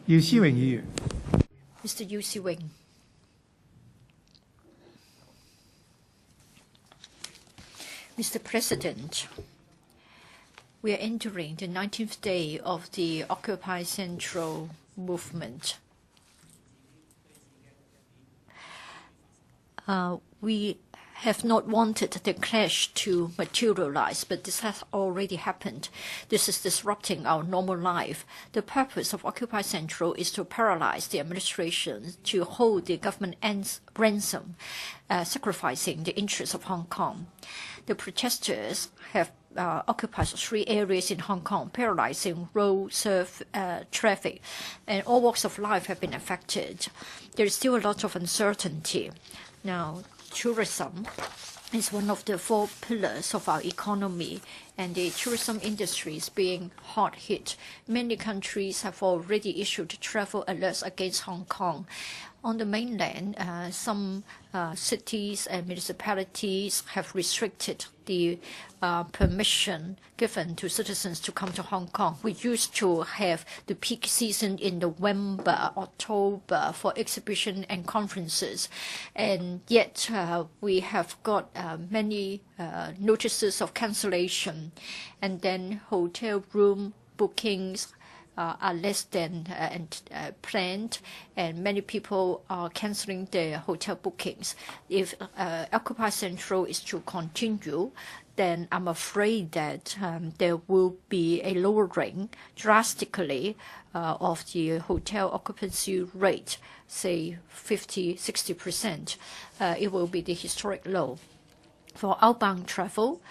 姚思榮議員。Mr. Yu Si-wing. Mr. President, we are entering the 19th day of the Occupy Central movement. We have not wanted the clash to materialize, but this has already happened. This is disrupting our normal life. The purpose of Occupy Central is to paralyze the administration, to hold the government ransom, sacrificing the interests of Hong Kong. The protesters have occupied 3 areas in Hong Kong, paralyzing road traffic, and all walks of life have been affected. There is still a lot of uncertainty. Now, tourism is one of the 4 pillars of our economy, and the tourism industry is being hard hit. Many countries have already issued travel alerts against Hong Kong. On the mainland, some cities and municipalities have restricted the permission given to citizens to come to Hong Kong. We used to have the peak season in November, October for exhibition and conferences, and yet we have got many notices of cancellation, and then hotel room bookings are less than planned, and many people are cancelling their hotel bookings. If Occupy Central is to continue, then I'm afraid that there will be a lowering drastically of the hotel occupancy rate, say 50–60%. It will be the historic low. For outbound travel,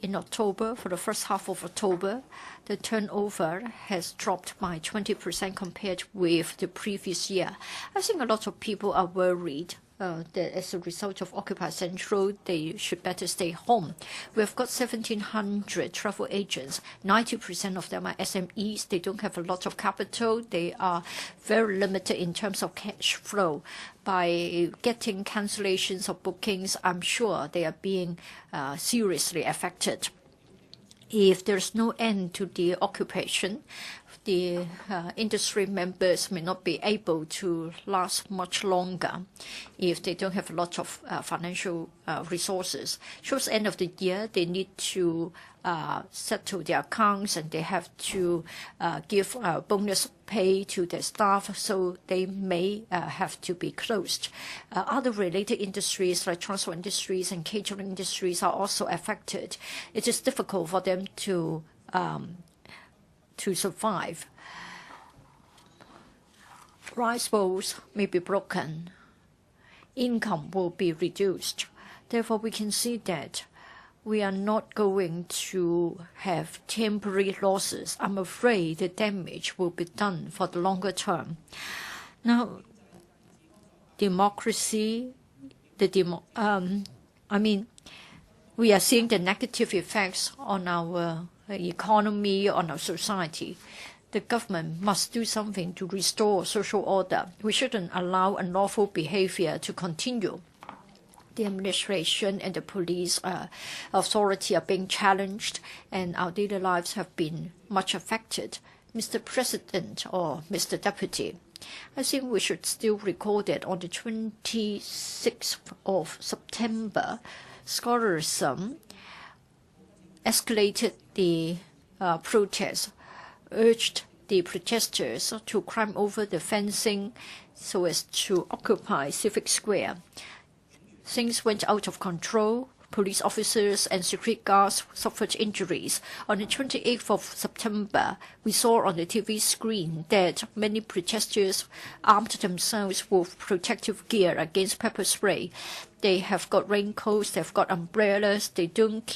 in October, for the first half of October, the turnover has dropped by 20% compared with the previous year. I think a lot of people are worried that as a result of Occupy Central, they should better stay home. We've got 1,700 travel agents. 90% of them are SMEs. They don't have a lot of capital. They are very limited in terms of cash flow. By getting cancellations of bookings, I'm sure they are being seriously affected. If there's no end to the occupation, the industry members may not be able to last much longer if they don't have a lot of financial resources. Towards the end of the year, they need to settle their accounts, and they have to give bonus pay to their staff, so they may have to be closed. Other related industries like transport industries and catering industries are also affected. It is difficult for them to survive. Rice bowls may be broken. Income will be reduced. Therefore, we can see that we are not going to have temporary losses. I'm afraid the damage will be done for the longer term. Now, democracy, we are seeing the negative effects on our economy, on our society. The government must do something to restore social order. We shouldn't allow unlawful behavior to continue. The administration and the police authority are being challenged, and our daily lives have been much affected. Mr. President or Mr. Deputy, I think we should still recall that on the 26th of September, scholarism escalated the protests, urged the protesters to climb over the fencing so as to occupy Civic Square. Things went out of control. Police officers and security guards suffered injuries. On the 28th of September, we saw on the TV screen that many protesters armed themselves with protective gear against pepper spray. They have got raincoats, they've got umbrellas, they didn't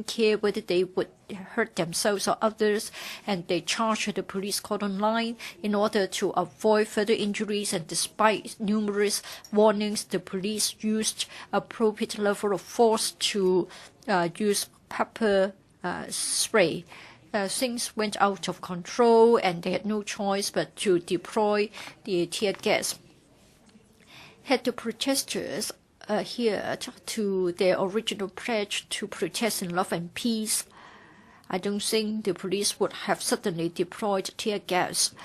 care whether they would hurt themselves or others, and they charged the police cordon line in order to avoid further injuries, and despite numerous warnings, the police used appropriate level of force to use pepper spray. Things went out of control, and they had no choice but to deploy the tear gas. Had the protesters adhered to their original pledge to protest in love and peace, I don't think the police would have suddenly deployed tear gas.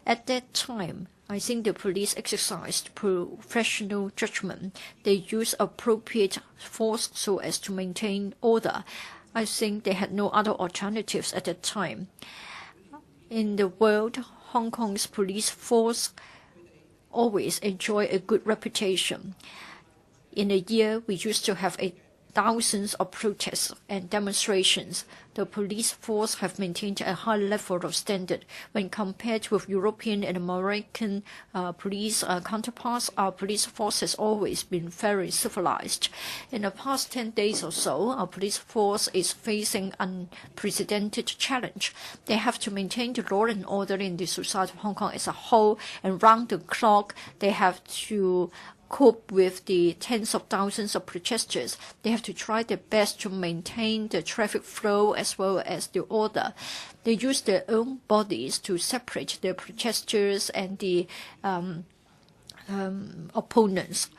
At that time, I think the police exercised professional judgment. They used appropriate force so as to maintain order. I think they had no other alternatives at that time. In the world, Hong Kong's police force always enjoy a good reputation. In a year, we used to have thousands of protests and demonstrations. The police force have maintained a high level of standard. When compared with European and American police counterparts, our police force has always been very civilized. In the past 10 days or so, our police force is facing unprecedented challenge. They have to maintain the law and order in the society of Hong Kong as a whole, and round the clock, they have to cope with the tens of thousands of protesters. They have to try their best to maintain the traffic flow as well as the order. They use their own bodies to separate the protesters and the opponents,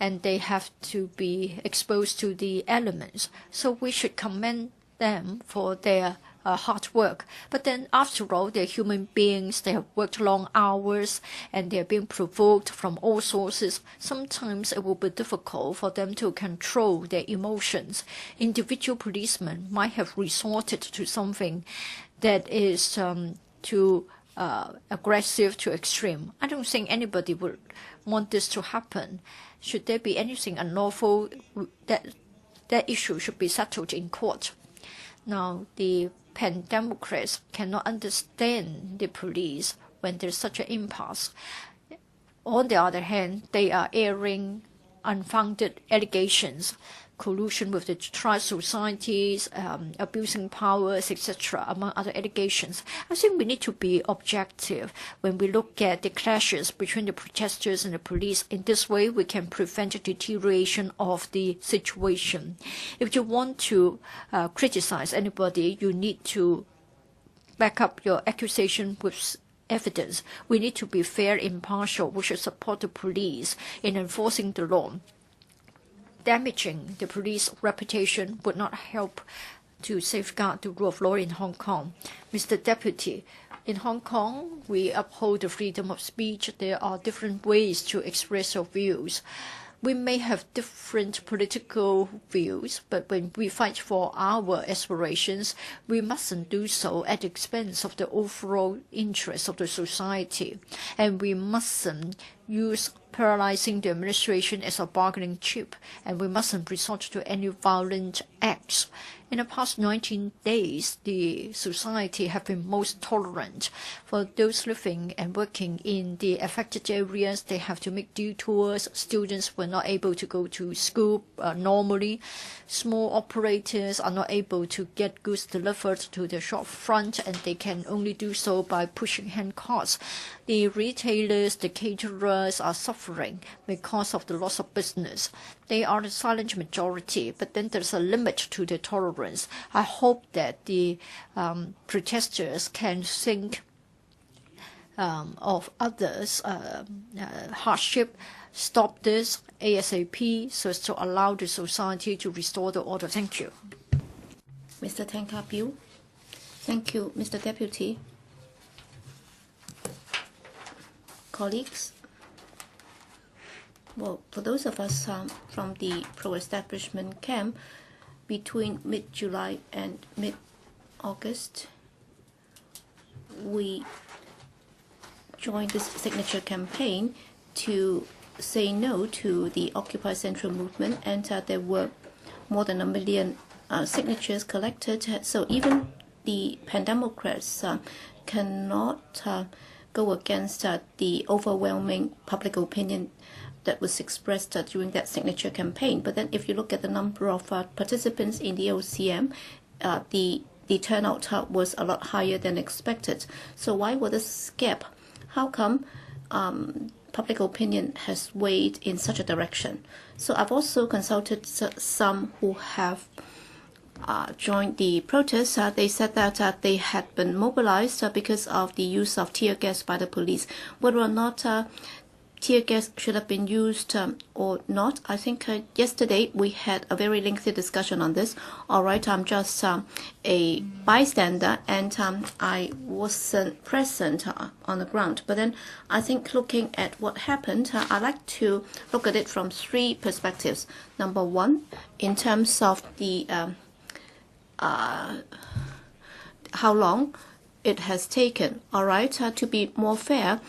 and they have to be exposed to the elements. So we should commend them for their hard work. But then, after all, they're human beings. They have worked long hours, and they're being provoked from all sources. Sometimes it will be difficult for them to control their emotions. Individual policemen might have resorted to something that is too aggressive, too extreme. I don't think anybody would want this to happen. Should there be anything unlawful, that issue should be settled in court. Now, the pan-democrats cannot understand the police when there's such an impasse. On the other hand, they are airing unfounded allegations, collusion with the triad societies, abusing powers, etc., among other allegations. I think we need to be objective when we look at the clashes between the protesters and the police. In this way, we can prevent the deterioration of the situation. If you want to criticize anybody, you need to back up your accusation with evidence. We need to be fair, impartial. We should support the police in enforcing the law. Damaging the police reputation would not help to safeguard the rule of law in Hong Kong. Mr. Deputy, in Hong Kong, we uphold the freedom of speech. There are different ways to express our views. We may have different political views, but when we fight for our aspirations, we mustn't do so at the expense of the overall interests of the society. And we mustn't use paralyzing the administration as a bargaining chip, and we mustn't resort to any violent acts. In the past 19 days, the society have been most tolerant. For those living and working in the affected areas, they have to make detours. Students were not able to go to school normally. Small operators are not able to get goods delivered to the shop front, and they can only do so by pushing hand carts. The retailers, the caterers are suffering because of the loss of business. They are the silent majority, but then there's a limit to the tolerance. I hope that the protesters can think of others' hardship, stop this ASAP so as to allow the society to restore the order. Thank you. Mr. Tang Ka-piu. Thank you, Mr. Deputy. Colleagues, well, for those of us from the pro-establishment camp, between mid-July and mid-August, we joined this signature campaign to say no to the Occupy Central movement, and there were more than 1 million signatures collected. So even the pan-democrats cannot go against the overwhelming public opinion that was expressed during that signature campaign. But then if you look at the number of participants in the OCM, the turnout was a lot higher than expected. So why was this gap? How come public opinion has weighed in such a direction? So I've also consulted some who have joined the protests. They said that they had been mobilized because of the use of tear gas by the police. Whether or not tear gas should have been used or not. I think yesterday we had a very lengthy discussion on this. All right, I'm just a bystander, and I wasn't present on the ground. But then I think looking at what happened, I like to look at it from three perspectives. Number one, in terms of the how long it has taken. All right, to be more fair,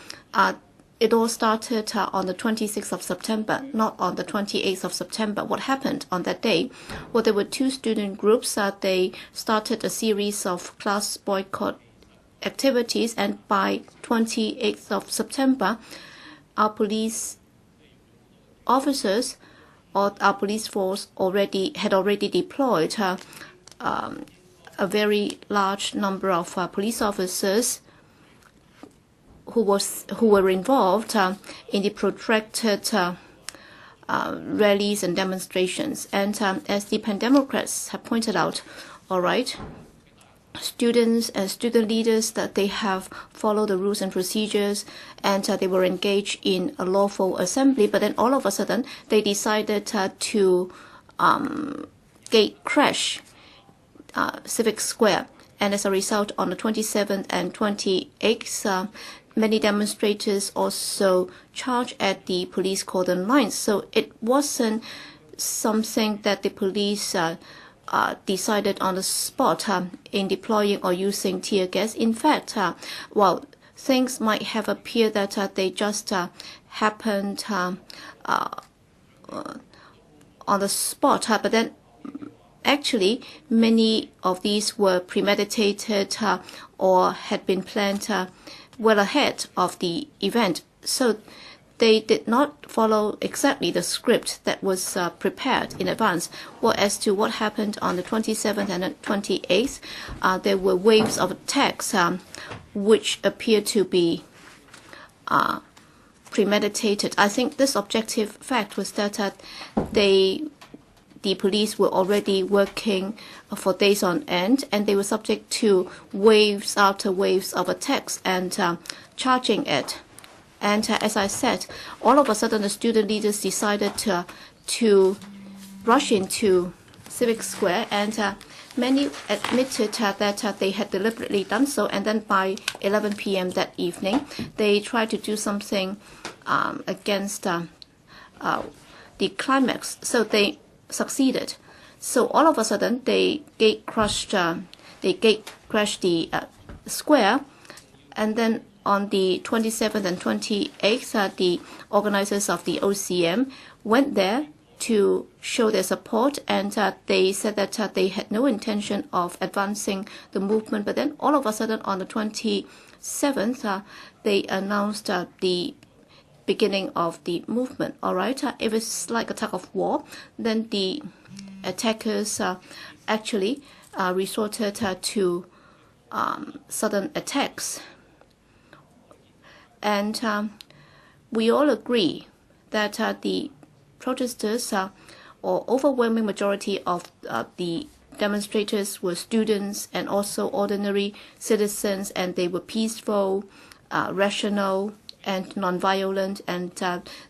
it all started on the 26th of September, not on the 28th of September. What happened on that day? Well, there were two student groups. They started a series of class boycott activities, and by 28th of September, our police officers or our police force had already deployed a very large number of police officers who were involved in the protracted rallies and demonstrations. And as the Pan-Democrats have pointed out, all right, students and student leaders, that they have followed the rules and procedures, and they were engaged in a lawful assembly. But then all of a sudden, they decided to gate crash Civic Square. And as a result, on the 27th and 28th, many demonstrators also charged at the police cordon lines. So it wasn't something that the police decided on the spot in deploying or using tear gas. In fact, while things might have appeared that they just happened on the spot, but then actually many of these were premeditated or had been planned well ahead of the event. So they did not follow exactly the script that was prepared in advance. Well, as to what happened on the 27th and the 28th, there were waves of attacks which appeared to be premeditated. I think this objective fact was that the police were already working for days on end, and they were subject to waves after waves of attacks and charging it. And as I said, all of a sudden the student leaders decided to rush into Civic Square, and many admitted that they had deliberately done so. And then by 11 p.m. that evening, they tried to do something against the climax. So they succeeded. So all of a sudden, they gate crashed the square, and then on the 27th and 28th, the organizers of the OCM went there to show their support, and they said that they had no intention of advancing the movement. But then all of a sudden, on the 27th, they announced the beginning of the movement. All right, if it's like a tug of war, then the attackers actually resorted to sudden attacks. And we all agree that the protesters, or overwhelming majority of the demonstrators, were students and also ordinary citizens, and they were peaceful, rational, and non-violent, and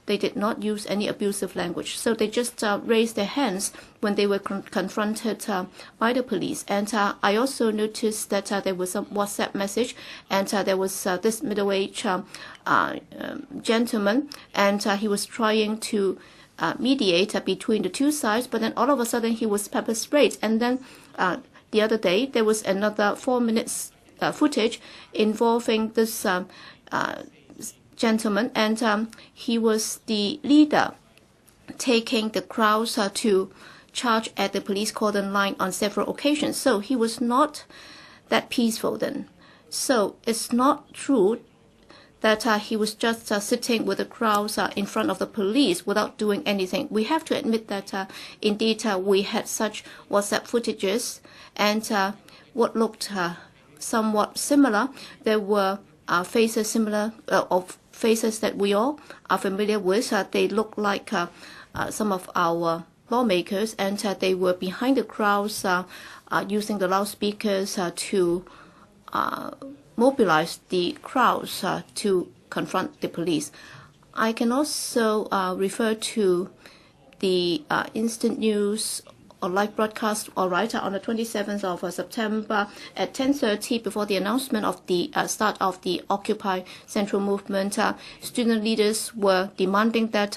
they did not use any abusive language. So they just raised their hands when they were confronted by the police. And I also noticed that there was some WhatsApp message, and there was this middle-aged gentleman, and he was trying to mediate between the two sides, but then all of a sudden he was pepper sprayed. And then the other day there was another 4 minutes footage involving this gentleman, and he was the leader, taking the crowds to charge at the police cordon line on several occasions. So he was not that peaceful then. So it's not true that he was just sitting with the crowds in front of the police without doing anything. We have to admit that indeed we had such WhatsApp footages, and what looked somewhat similar. There were faces similar of faces that we all are familiar with. They look like some of our lawmakers, and they were behind the crowds using the loudspeakers to mobilize the crowds to confront the police. I can also refer to the instant news or live broadcast, all right, on the 27th of September at 10:30, before the announcement of the start of the Occupy Central Movement, student leaders were demanding that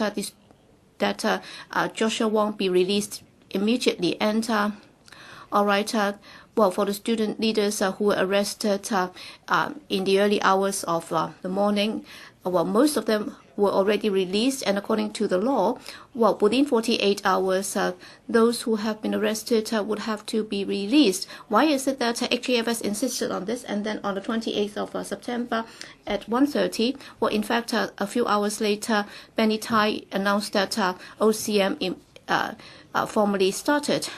Joshua Wong be released immediately. And all right, well, for the student leaders who were arrested in the early hours of the morning, well, most of them were already released, and according to the law, well, within 48 hours, those who have been arrested would have to be released. Why is it that HAFS insisted on this? And then on the 28th of September at 1:30, well, in fact, a few hours later, Benny Tai announced that OCM formally started.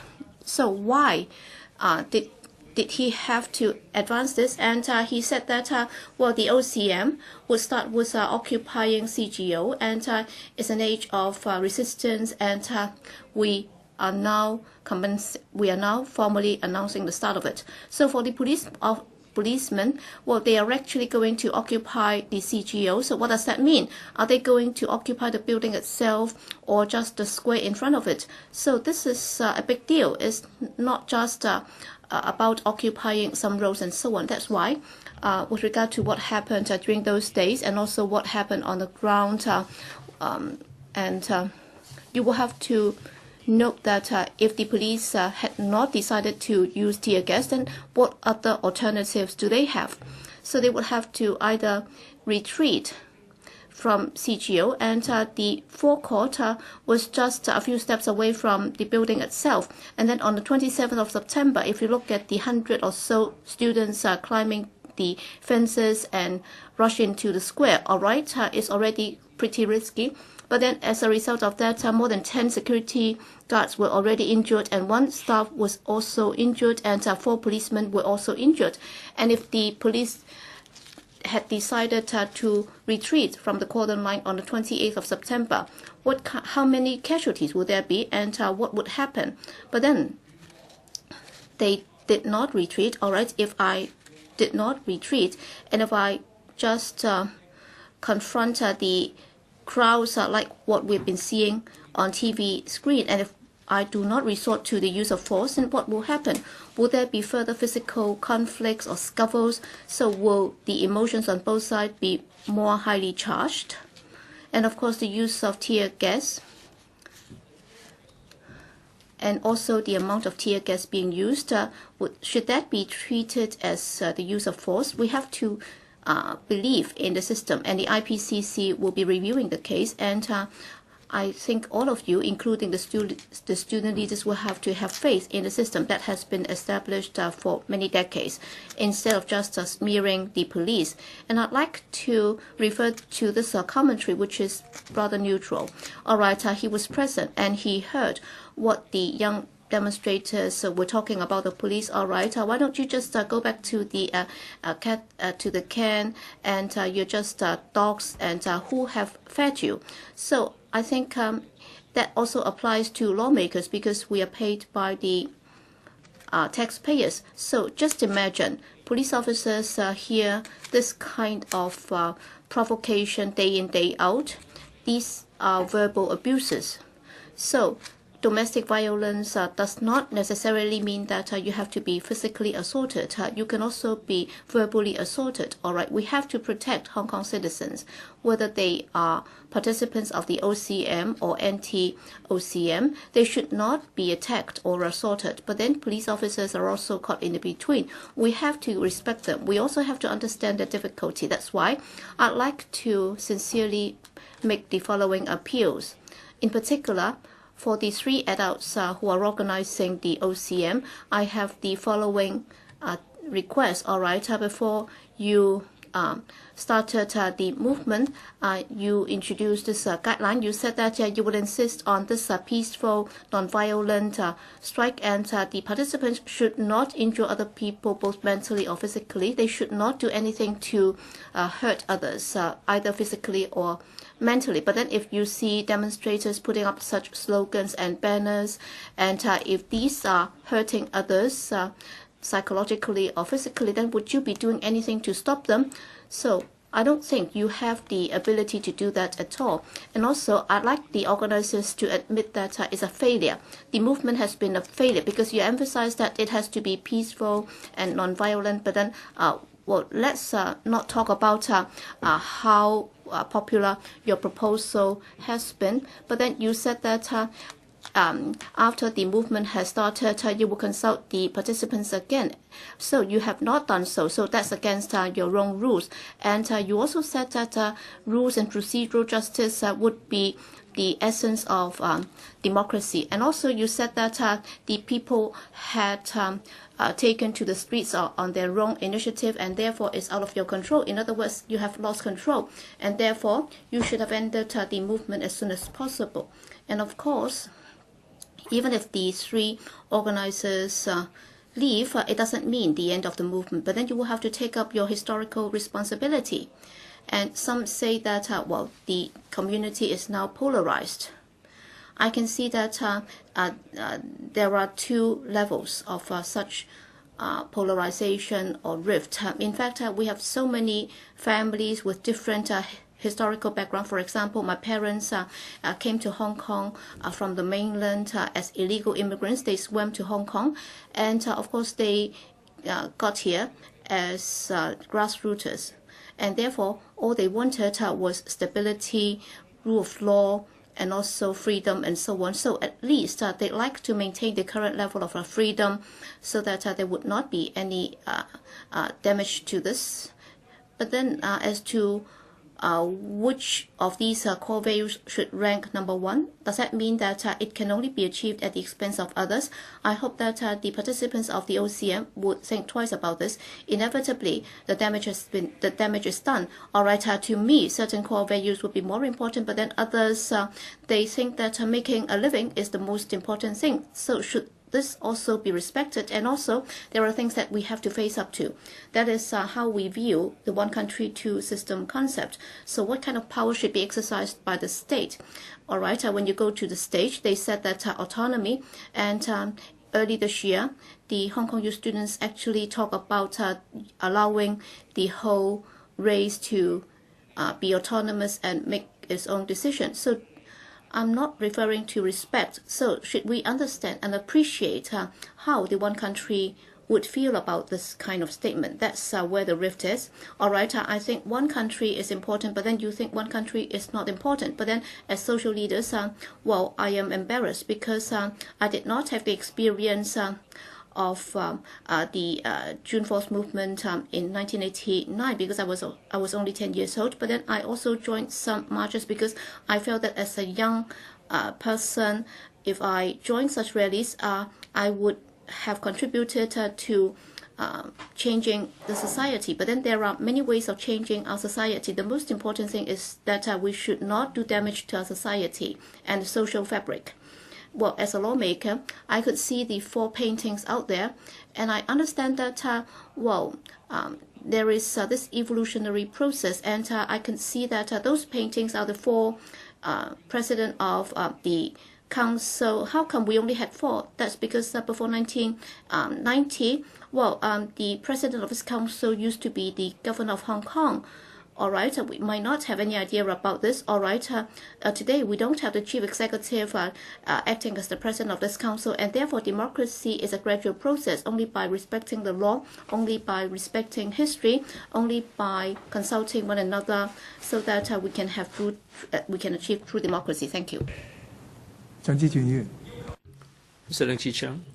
So why did he have to advance this? And he said that, well, the OCM would start with occupying CGO, and it's an age of resistance, and we are now formally announcing the start of it. So for the policemen, well, they are actually going to occupy the CGO. So what does that mean? Are they going to occupy the building itself or just the square in front of it? So this is a big deal. It's not just about occupying some roads and so on. That's why, with regard to what happened during those days, and also what happened on the ground, you will have to note that if the police had not decided to use tear gas, then what other alternatives do they have? So they would have to either retreat from CGO, and the forecourt was just a few steps away from the building itself. And then on the 27th of September, if you look at the 100 or so students climbing the fences and rush into the square, all right, it's already pretty risky. But then as a result of that, more than 10 security guards were already injured, and one staff was also injured, and 4 policemen were also injured. And if the police had decided to retreat from the cordon line on the 28th of September, how many casualties would there be, and what would happen? But then they did not retreat. All right, if I did not retreat, and if I just confront the crowds like what we've been seeing on TV screen, and if I do not resort to the use of force, then what will happen? Will there be further physical conflicts or scuffles? So will the emotions on both sides be more highly charged? And of course, the use of tear gas, and also the amount of tear gas being used, should that be treated as the use of force? We have to believe in the system, and the IPCC will be reviewing the case, and I think all of you, including the student leaders, will have to have faith in the system that has been established for many decades, instead of just smearing the police. And I'd like to refer to this commentary, which is rather neutral. All right, he was present and he heard what the young demonstrators were talking about the police. All right, why don't you just go back to the can, and you're just dogs, and who have fed you? So I think that also applies to lawmakers, because we are paid by the taxpayers. So just imagine police officers hear this kind of provocation day in, day out. These are verbal abuses. So domestic violence does not necessarily mean that you have to be physically assaulted. You can also be verbally assaulted. All right, we have to protect Hong Kong citizens, whether they are participants of the OCM or anti-OCM. They should not be attacked or assaulted. But then police officers are also caught in the between. We have to respect them. We also have to understand the difficulty. That's why I'd like to sincerely make the following appeals. In particular, for the 3 adults who are organizing the OCM, I have the following request. All right, before you started the movement, you introduced this guideline. You said that you would insist on this peaceful, non-violent strike, and the participants should not injure other people, both mentally or physically. They should not do anything to hurt others, either physically or mentally. But then if you see demonstrators putting up such slogans and banners, and if these are hurting others psychologically or physically, then would you be doing anything to stop them? So I don't think you have the ability to do that at all. And also, I'd like the organizers to admit that it's a failure. The movement has been a failure because you emphasize that it has to be peaceful and non-violent, but then well, let's not talk about how popular your proposal has been, but then you said that after the movement has started, you will consult the participants again. So you have not done so. So that's against your own rules. And you also said that rules and procedural justice would be the essence of democracy. And also you said that the people had taken to the streets on their own initiative, and therefore it's out of your control. In other words, you have lost control, and therefore you should have ended the movement as soon as possible. And of course, even if the three organizers leave, it doesn't mean the end of the movement, but then you will have to take up your historical responsibility. And some say that, well, the community is now polarized. I can see that there are two levels of such polarization or rift. In fact, we have so many families with different historical background. For example, my parents came to Hong Kong from the mainland as illegal immigrants. They swam to Hong Kong, and of course they got here as grassrooters. And therefore, all they wanted was stability, rule of law, and also freedom and so on. So at least they like to maintain the current level of freedom so that there would not be any damage to this. But then as to which of these core values should rank number one? Does that mean that it can only be achieved at the expense of others? I hope that the participants of the OCM would think twice about this. Inevitably, the damage is done. All right, to me, certain core values would be more important, but then others, they think that making a living is the most important thing. So should this also be respected? And also, there are things that we have to face up to. That is how we view the one country, two system concept. So what kind of power should be exercised by the state? All right, when you go to the stage, they said that autonomy, and early this year, the Hong Kong youth students actually talk about allowing the whole race to be autonomous and make its own decisions. So I'm not referring to respect. So should we understand and appreciate how the one country would feel about this kind of statement? That's where the rift is. All right, I think one country is important, but then you think one country is not important. But then as social leaders, well, I am embarrassed because I did not have the experience of the June 4th movement in 1989 because I was only 10 years old. But then I also joined some marches because I felt that as a young person, if I joined such rallies, I would have contributed to changing the society. But then there are many ways of changing our society. The most important thing is that we should not do damage to our society and the social fabric. Well, as a lawmaker, I could see the 4 paintings out there, and I understand that, there is this evolutionary process, and I can see that those paintings are the 4 president of the council. How come we only had 4? That's because before 1990, the president of this council used to be the governor of Hong Kong. All right, we might not have any idea about this. All right, today we don't have the chief executive acting as the president of this council, and therefore democracy is a gradual process. Only by respecting the law, only by respecting history, only by consulting one another, so that we can achieve true democracy. Thank you. Mr. Leong Chi-chuen.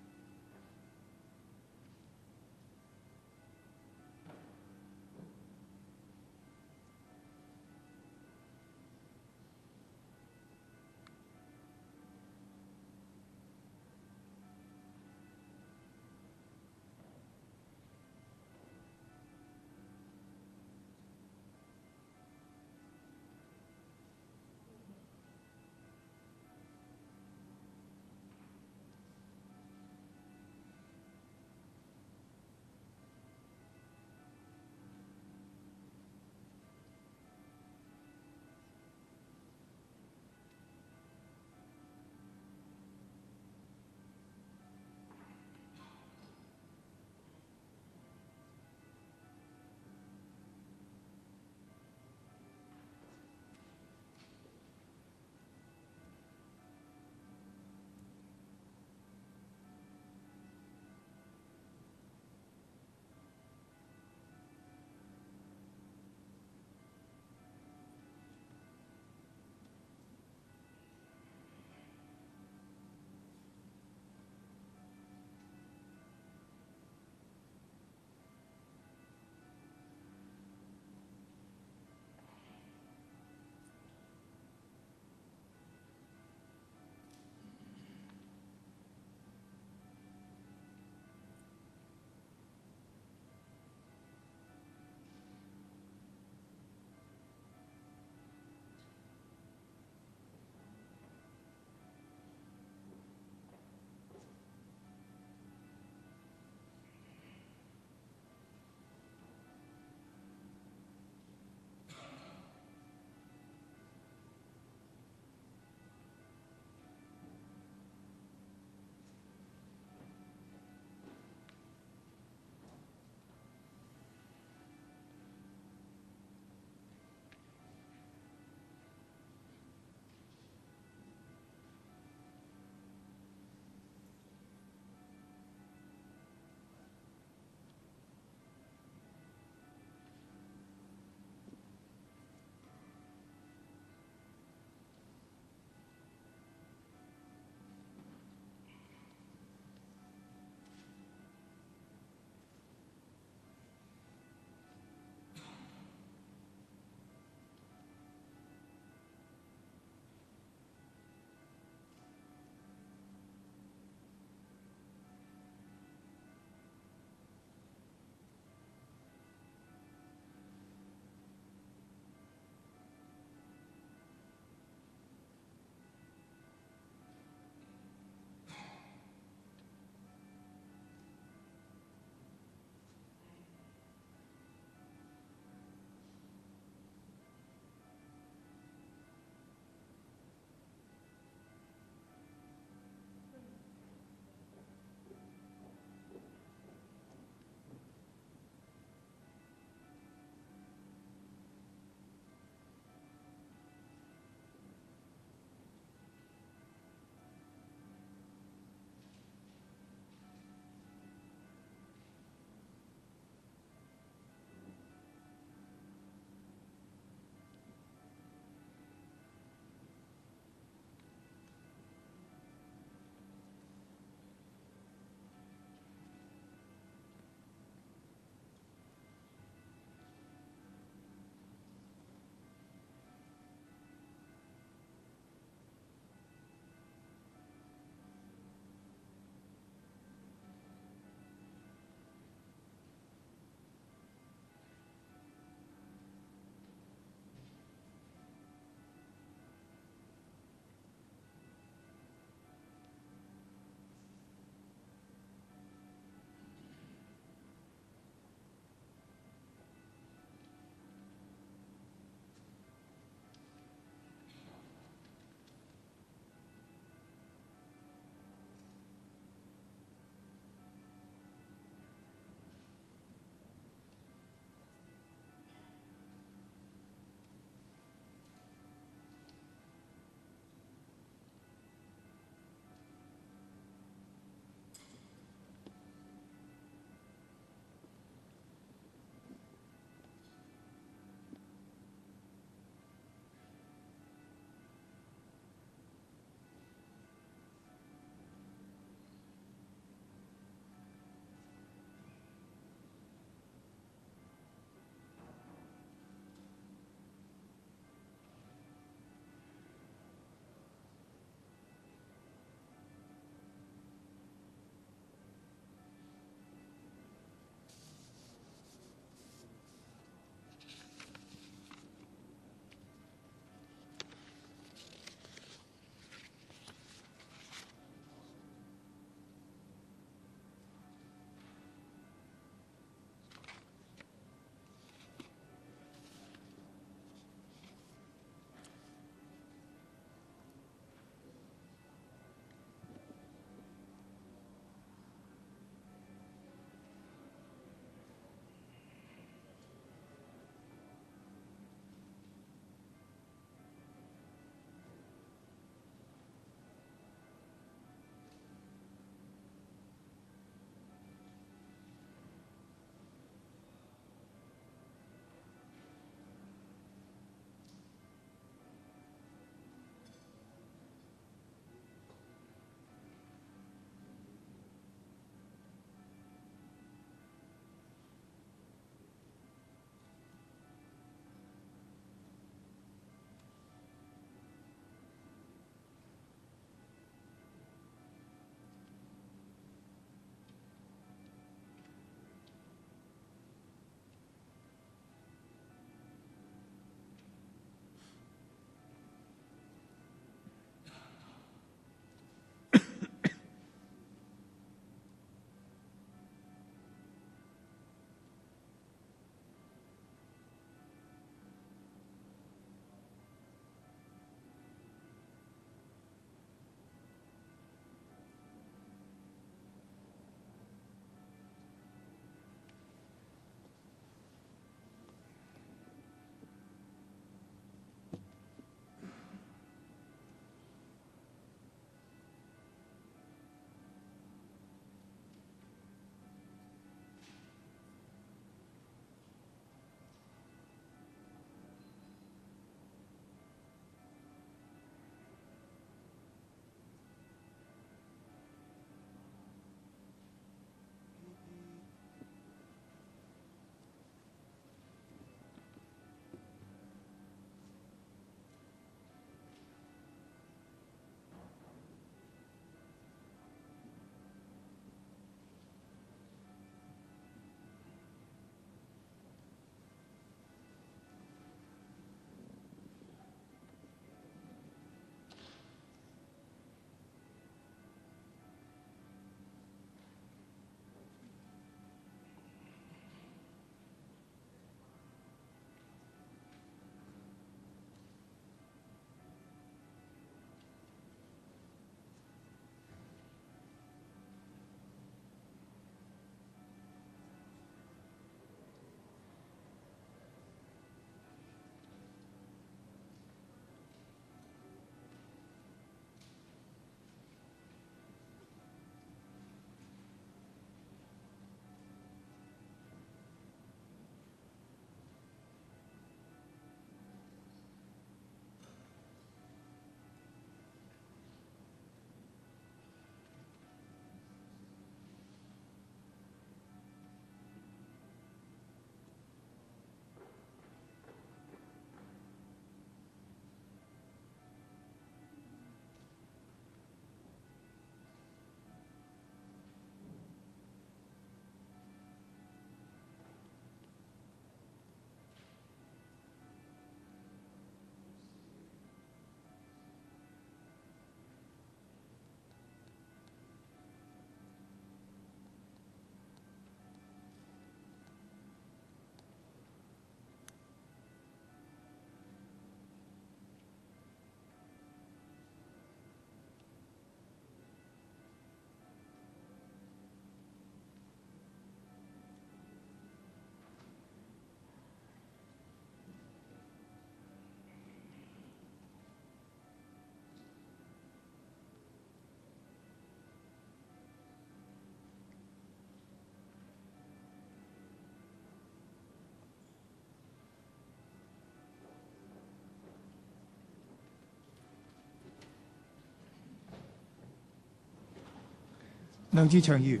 梁志祥議員。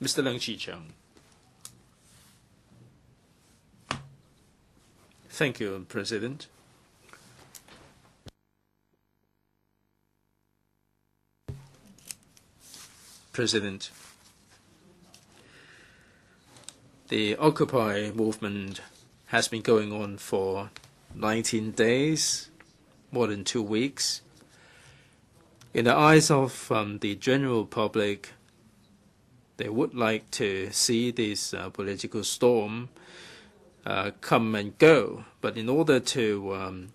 Mr. Leong Chi-chuen. Thank you, President. President, the Occupy movement has been going on for 19 days, more than 2 weeks. In the eyes of the general public, they would like to see this political storm come and go. But in order to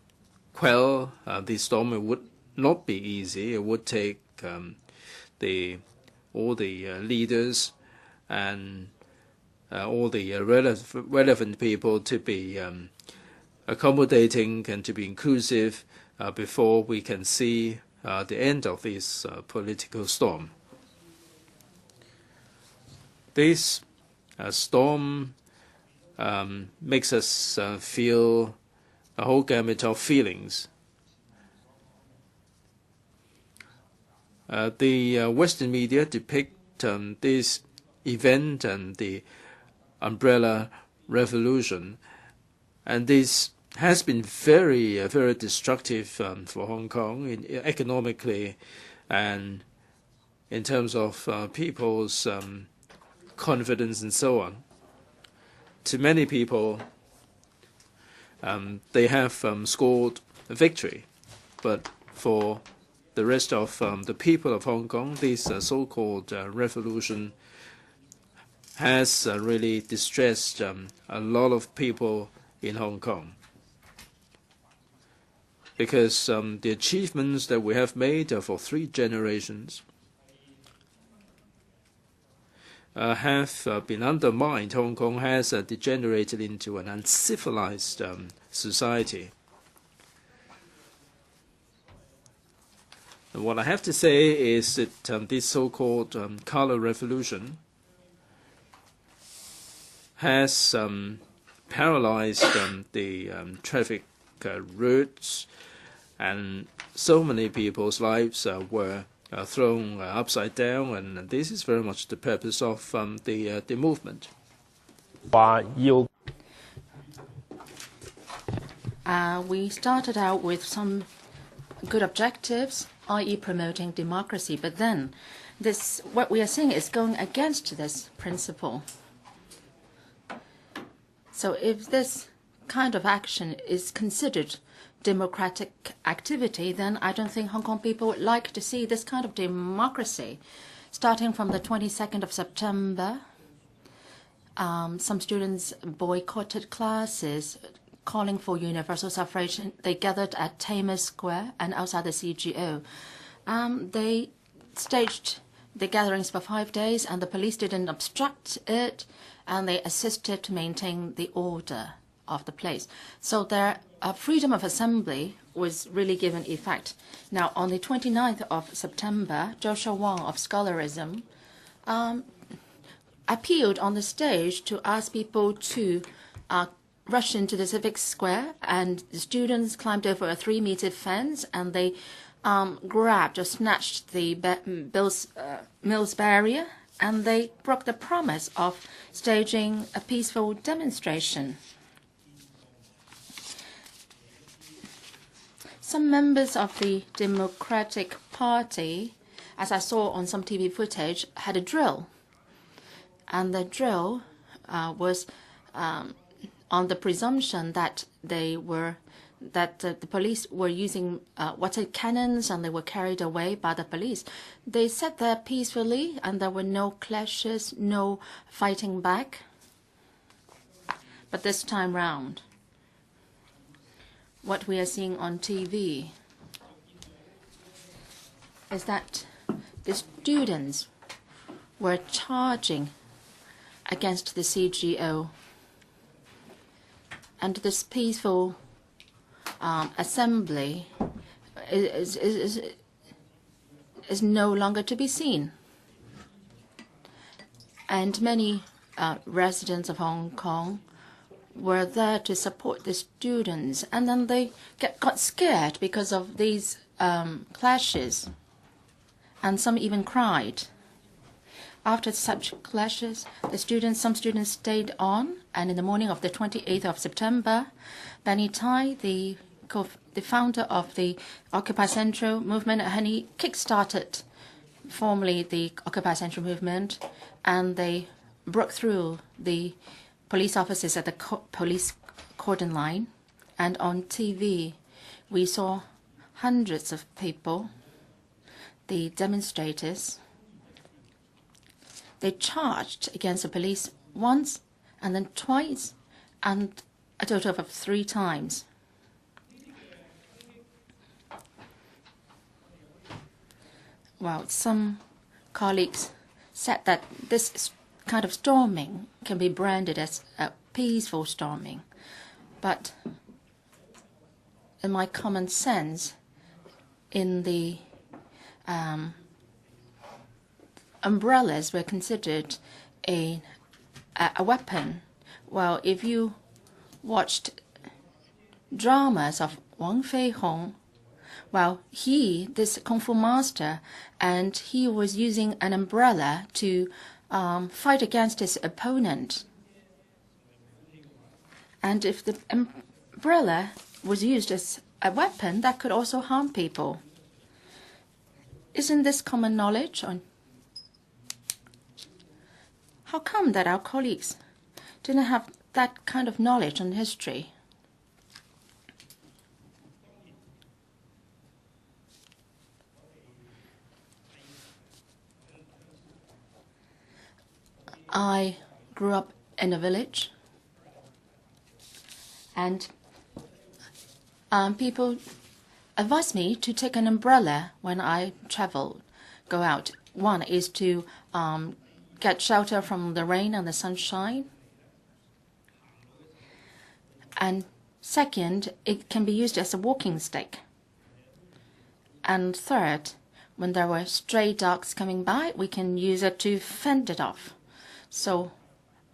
quell this storm, it would not be easy. It would take all the leaders and all the relevant people to be accommodating and to be inclusive before we can see the end of this political storm. This storm makes us feel a whole gamut of feelings. The Western media depict this event and the umbrella revolution, and this has been very, very destructive for Hong Kong economically and in terms of people's confidence and so on. To many people, they have scored a victory, but for the rest of the people of Hong Kong, this so-called revolution has really distressed a lot of people in Hong Kong. Because the achievements that we have made for 3 generations have been undermined. Hong Kong has degenerated into an uncivilized society. And what I have to say is that this so-called color revolution has paralyzed the traffic routes, and so many people's lives were thrown upside down, and this is very much the purpose of the movement. We started out with some good objectives, i.e. promoting democracy, but then what we are seeing is going against this principle. So if this kind of action is considered democratic activity, then I don't think Hong Kong people would like to see this kind of democracy. Starting from the 22nd of September, some students boycotted classes, calling for universal suffrage. They gathered at Tamers Square and outside the CGO. They staged the gatherings for 5 days, and the police didn't obstruct it, and they assisted to maintain the order of the place. So their freedom of assembly was really given effect. Now, on the 29th of September, Joshua Wong of Scholarism appealed on the stage to ask people to rush into the civic square, and the students climbed over a 3-meter fence, and they grabbed or snatched the Mills barrier, and they broke the promise of staging a peaceful demonstration. Some members of the Democratic Party, as I saw on some TV footage, had a drill. And the drill was on the presumption that the police were using water cannons, and they were carried away by the police. They sat there peacefully, and there were no clashes, no fighting back. But this time round, what we are seeing on TV is that the students were charging against the CGO, and this peaceful assembly is no longer to be seen. And many residents of Hong Kong were there to support the students, and then they got scared because of these clashes, and some even cried. After such clashes, some students stayed on, and in the morning of the 28th of September, Benny Tai, the founder of the Occupy Central movement, and he kick-started formally the Occupy Central movement, and they broke through the police officers at the police cordon line. And on TV, we saw hundreds of people, the demonstrators. They charged against the police once and then twice and a total of 3 times. Well, some colleagues said that this kind of storming can be branded as a peaceful storming. But in my common sense, in the umbrellas were considered a weapon. Well, if you watched dramas of Wang Feihong, well, this Kung Fu master, and he was using an umbrella to fight against his opponent. And if the umbrella was used as a weapon, that could also harm people. Isn't this common knowledge? How come that our colleagues didn't have that kind of knowledge on history? I grew up in a village, and people advised me to take an umbrella when I go out. One is to get shelter from the rain and the sunshine. And second, it can be used as a walking stick. And third, when there were stray dogs coming by, we can use it to fend it off. So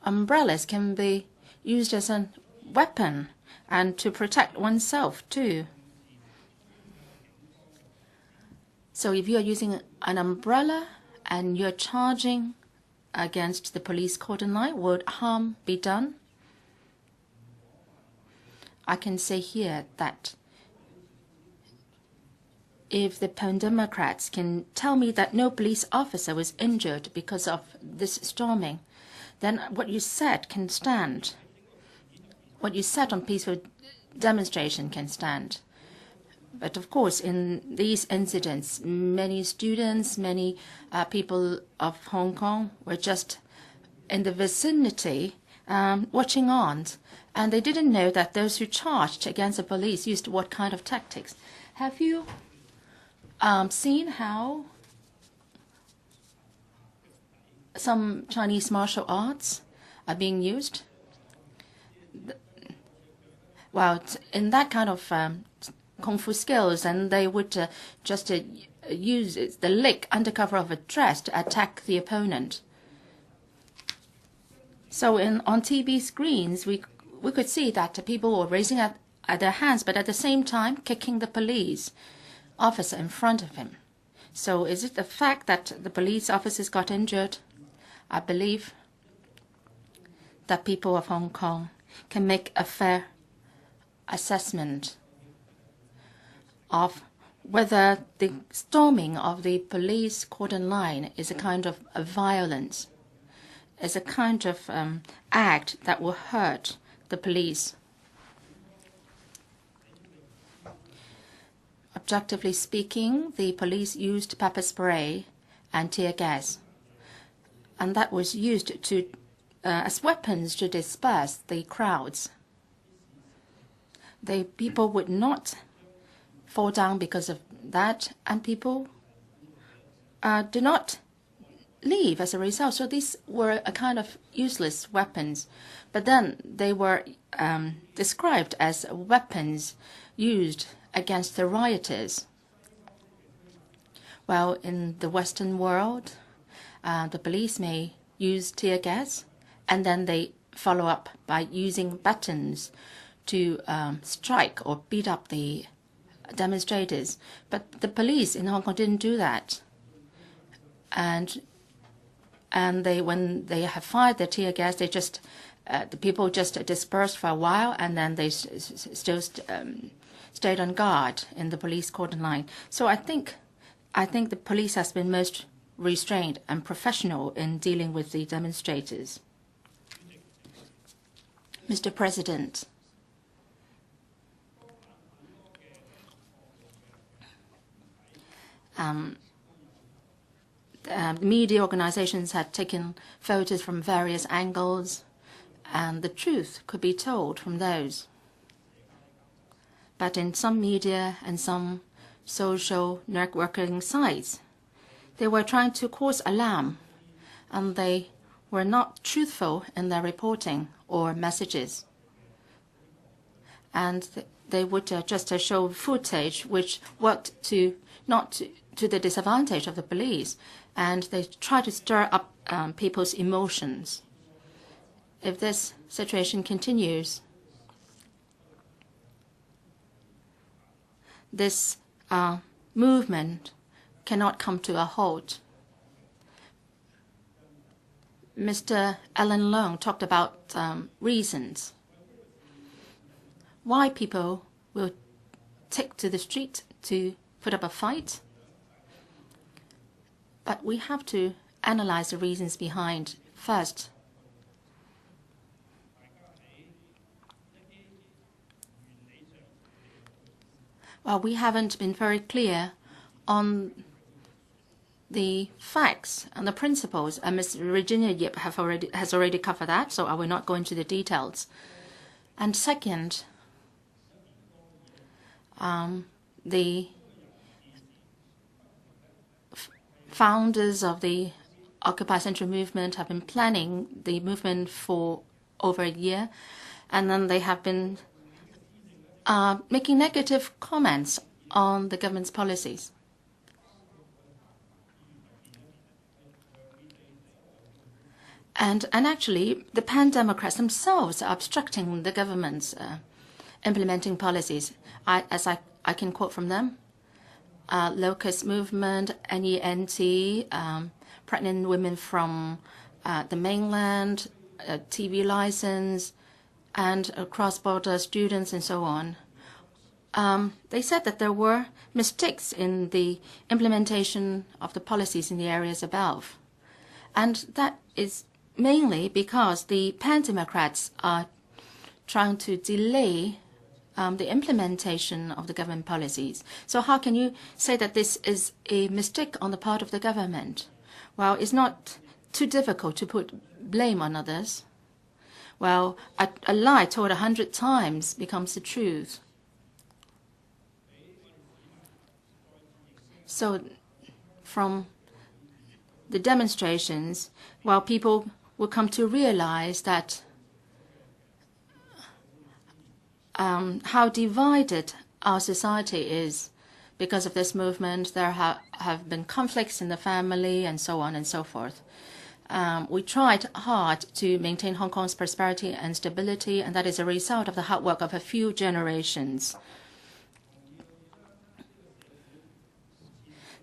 umbrellas can be used as a weapon and to protect oneself too. So if you are using an umbrella and you're charging against the police cordon line, would harm be done? I can say here that if the Democrats can tell me that no police officer was injured because of this storming, then what you said can stand. What you said on peaceful demonstration can stand. But of course, in these incidents, many students, many people of Hong Kong were just in the vicinity watching on, and they didn't know that those who charged against the police used what kind of tactics. Have you seen how some Chinese martial arts are being used? Well, in that kind of Kung Fu skills, and they would just use the leg under cover of a dress to attack the opponent. So on TV screens, we could see that people were raising at their hands, but at the same time kicking the police officer in front of him. So is it the fact that the police officers got injured? I believe that people of Hong Kong can make a fair assessment of whether the storming of the police cordon line is a kind of violence, is a kind of act that will hurt the police. Objectively speaking, the police used pepper spray and tear gas, and that was used as weapons to disperse the crowds. The people would not fall down because of that, and people do not leave as a result. So these were a kind of useless weapons, but then they were described as weapons used against the rioters. Well, in the Western world, the police may use tear gas, and then they follow up by using batons to strike or beat up the demonstrators. But the police in Hong Kong didn't do that. And and when they have fired the tear gas, they just the people just dispersed for a while, and then they still stayed on guard in the police cordon line. So I think the police has been most restrained and professional in dealing with the demonstrators. Mr. President, media organizations had taken photos from various angles, and the truth could be told from those. But in some media and some social networking sites, they were trying to cause alarm, and they were not truthful in their reporting or messages. And they would just show footage which worked not to the disadvantage of the police, and they try to stir up people's emotions. If this situation continues, this movement cannot come to a halt. Mr. Alan Leong talked about reasons why people will take to the street to put up a fight. But we have to analyze the reasons behind first. Well, we haven't been very clear on the facts and the principles, and Ms. Virginia Yip has already covered that, so I will not go into the details. And second, the founders of the Occupy Central movement have been planning the movement for over a year, and then they have been making negative comments on the government's policies. And actually, the pan-democrats themselves are obstructing the government's implementing policies. I can quote from them: locust movement, NENT, pregnant women from the mainland, TV license, and cross-border students, and so on. They said that there were mistakes in the implementation of the policies in the areas above. And that is mainly because the pan-democrats are trying to delay the implementation of the government policies. So how can you say that this is a mistake on the part of the government? Well, it's not too difficult to put blame on others. Well, a lie told 100 times becomes the truth. So from the demonstrations, well, people will come to realize that how divided our society is. Because of this movement, there have been conflicts in the family and so on and so forth. We tried hard to maintain Hong Kong's prosperity and stability, and that is a result of the hard work of a few generations.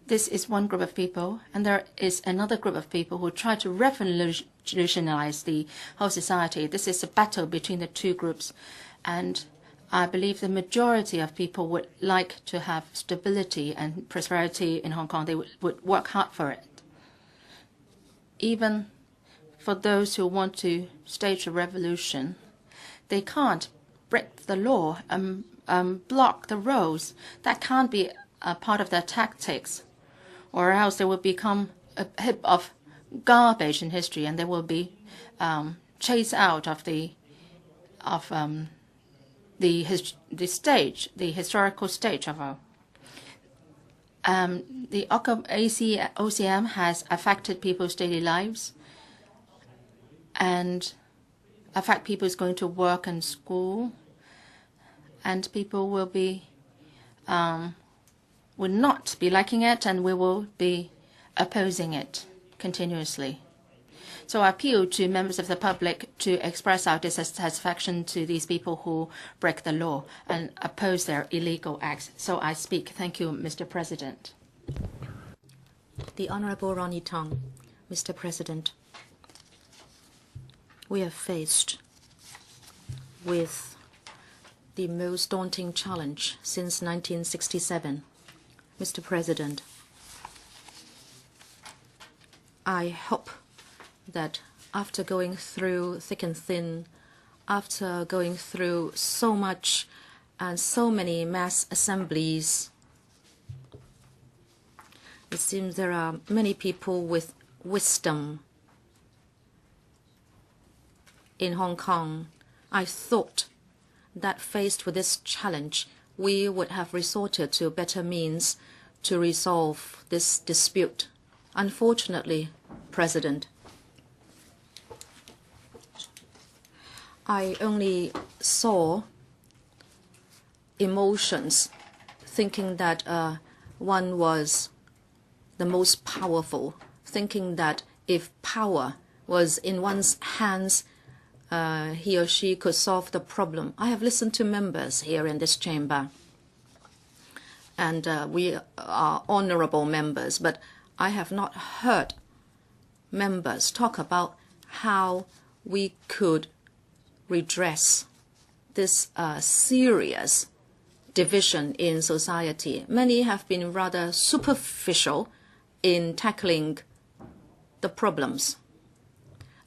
This is one group of people, and there is another group of people who try to revolutionize the whole society. This is a battle between the two groups, and I believe the majority of people would like to have stability and prosperity in Hong Kong. They would work hard for it. Even for those who want to stage a revolution, they can't break the law and block the roads. That can't be a part of their tactics, or else they will become a heap of garbage in history, and they will be chased out of the historical stage of our. The OCM has affected people's daily lives and affect people who's going to work and school, and people will not be liking it, and we will be opposing it continuously. So I appeal to members of the public to express our dissatisfaction to these people who break the law and oppose their illegal acts. So I speak. Thank you, Mr. President. The Honourable Ronnie Tong. Mr. President, we are faced with the most daunting challenge since 1967. Mr. President, I hope that after going through thick and thin, after going through so much and so many mass assemblies, it seems there are many people with wisdom in Hong Kong. I thought that faced with this challenge, we would have resorted to better means to resolve this dispute. Unfortunately, President, I only saw emotions, thinking that one was the most powerful, thinking that if power was in one's hands, he or she could solve the problem. I have listened to members here in this chamber, and we are honorable members, but I have not heard members talk about how we could redress this serious division in society. Many have been rather superficial in tackling the problems,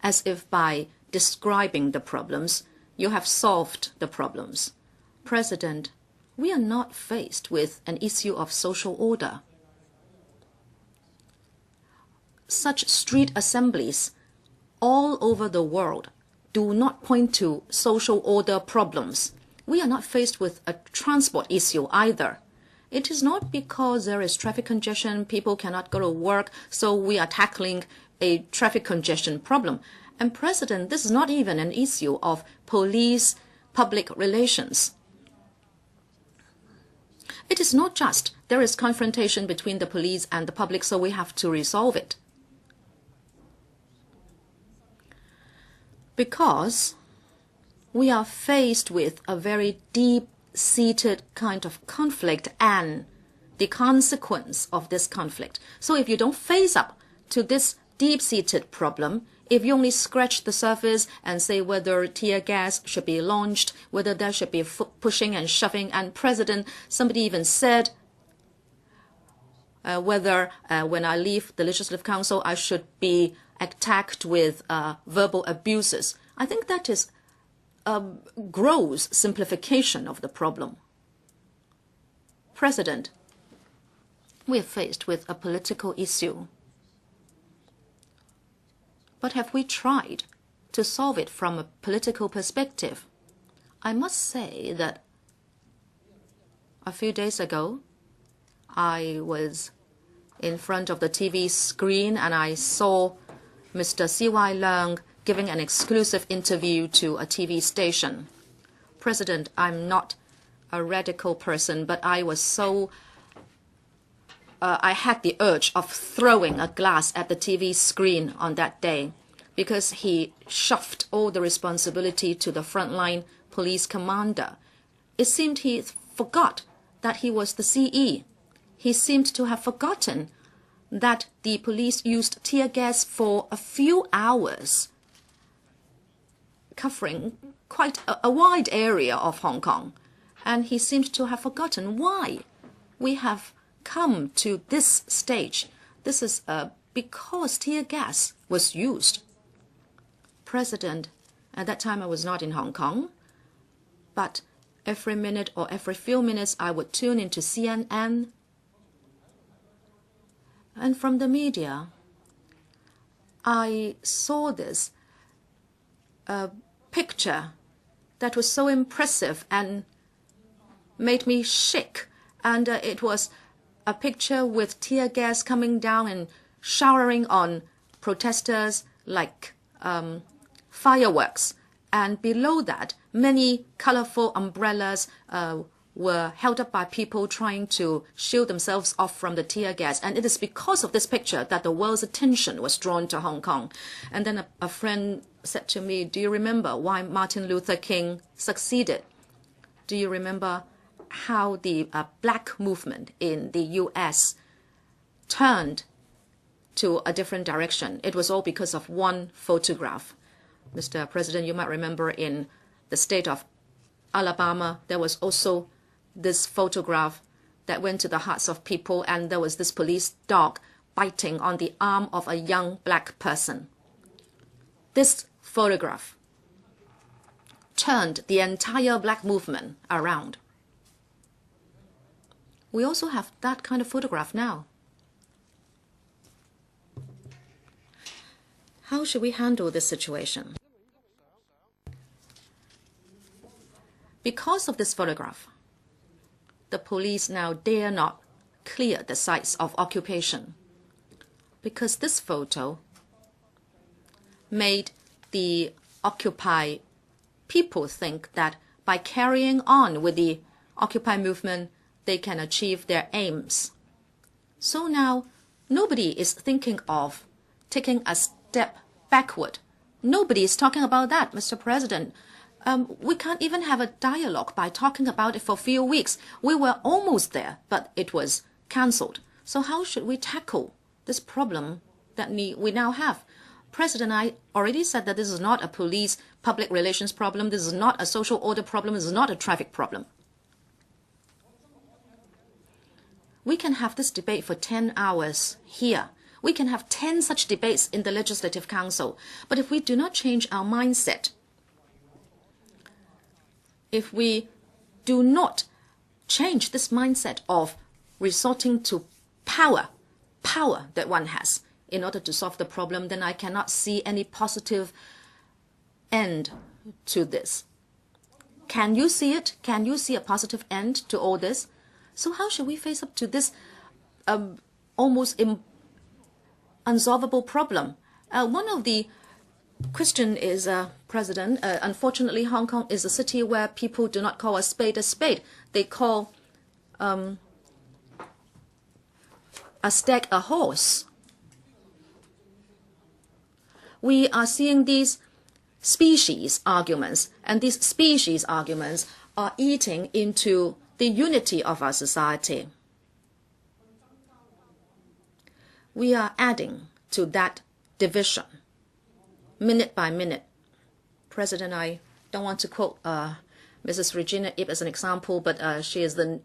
as if by describing the problems, you have solved the problems. President, we are not faced with an issue of social order. Such street assemblies all over the world do not point to social order problems. We are not faced with a transport issue either. It is not because there is traffic congestion, people cannot go to work, so we are tackling a traffic congestion problem. And President, this is not even an issue of police-public relations. It is not just there is confrontation between the police and the public, so we have to resolve it. Because we are faced with a very deep-seated kind of conflict and the consequence of this conflict. So if you don't face up to this deep-seated problem, if you only scratch the surface and say whether tear gas should be launched, whether there should be pushing and shoving, and President, somebody even said whether when I leave the Legislative Council I should be attacked with verbal abuses. I think that is a gross simplification of the problem. President, we are faced with a political issue. But have we tried to solve it from a political perspective? I must say that a few days ago, I was in front of the TV screen and I saw Mr. Wai Leong giving an exclusive interview to a TV station. President, I'm not a radical person, but I was so I had the urge of throwing a glass at the TV screen on that day because he shoved all the responsibility to the frontline police commander. It seemed he forgot that he was the CE. He seemed to have forgotten that the police used tear gas for a few hours, covering quite a wide area of Hong Kong. And he seemed to have forgotten why we have come to this stage. This is because tear gas was used. President, at that time I was not in Hong Kong, but every minute or every few minutes I would tune into CNN. And from the media, I saw this picture that was so impressive and made me shake. And it was a picture with tear gas coming down and showering on protesters like fireworks. And below that, many colorful umbrellas were held up by people trying to shield themselves off from the tear gas. And it is because of this picture that the world's attention was drawn to Hong Kong. And then a friend said to me, do you remember why Martin Luther King succeeded? Do you remember how the black movement in the U.S. turned to a different direction. It was all because of one photograph. Mr. President, you might remember in the state of Alabama, there was also this photograph that went to the hearts of people, and there was this police dog biting on the arm of a young black person. This photograph turned the entire black movement around. We also have that kind of photograph now. How should we handle this situation? Because of this photograph, the police now dare not clear the sites of occupation, because this photo made the Occupy people think that by carrying on with the Occupy movement, they can achieve their aims. So now, nobody is thinking of taking a step backward. Nobody is talking about that, Mr. President. We can't even have a dialogue by talking about it for a few weeks. We were almost there, but it was cancelled. So how should we tackle this problem that we now have? President, I already said that this is not a police public relations problem. This is not a social order problem. This is not a traffic problem. We can have this debate for 10 hours here. We can have 10 such debates in the Legislative Council. But if we do not change our mindset, if we do not change this mindset of resorting to power that one has in order to solve the problem, then I cannot see any positive end to this. Can you see it? Can you see a positive end to all this? So how should we face up to this almost unsolvable problem? One of the question is, President, unfortunately, Hong Kong is a city where people do not call a spade a spade. They call a stag a horse. We are seeing these species arguments, and these species arguments are eating into the unity of our society. We are adding to that division minute by minute. President, I don't want to quote Mrs. Regina Ip as an example, but she is the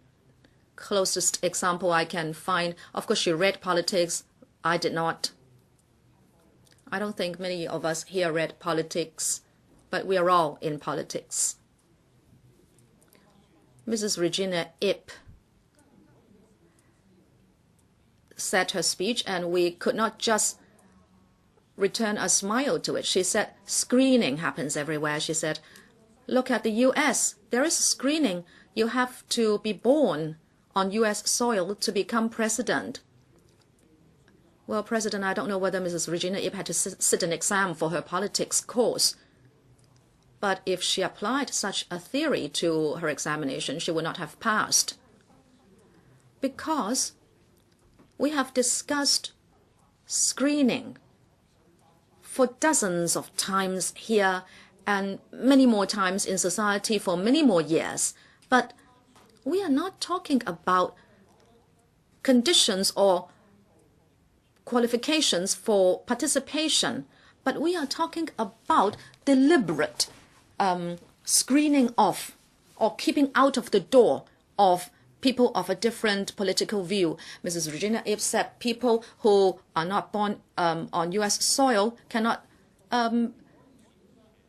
closest example I can find. Of course, she read politics. I did not. I don't think many of us here read politics, but we are all in politics. Mrs. Regina Ip said her speech, and we could not just return a smile to it. She said, screening happens everywhere. She said, look at the U.S. There is screening. You have to be born on U.S. soil to become president. Well, President, I don't know whether Mrs. Regina Ip had to sit an exam for her politics course. But if she applied such a theory to her examination, she would not have passed. Because we have discussed screening for dozens of times here and many more times in society for many more years. But we are not talking about conditions or qualifications for participation, but we are talking about deliberate screening off or keeping out of the door of people of a different political view. Mrs. Regina Ip said people who are not born on U.S. soil cannot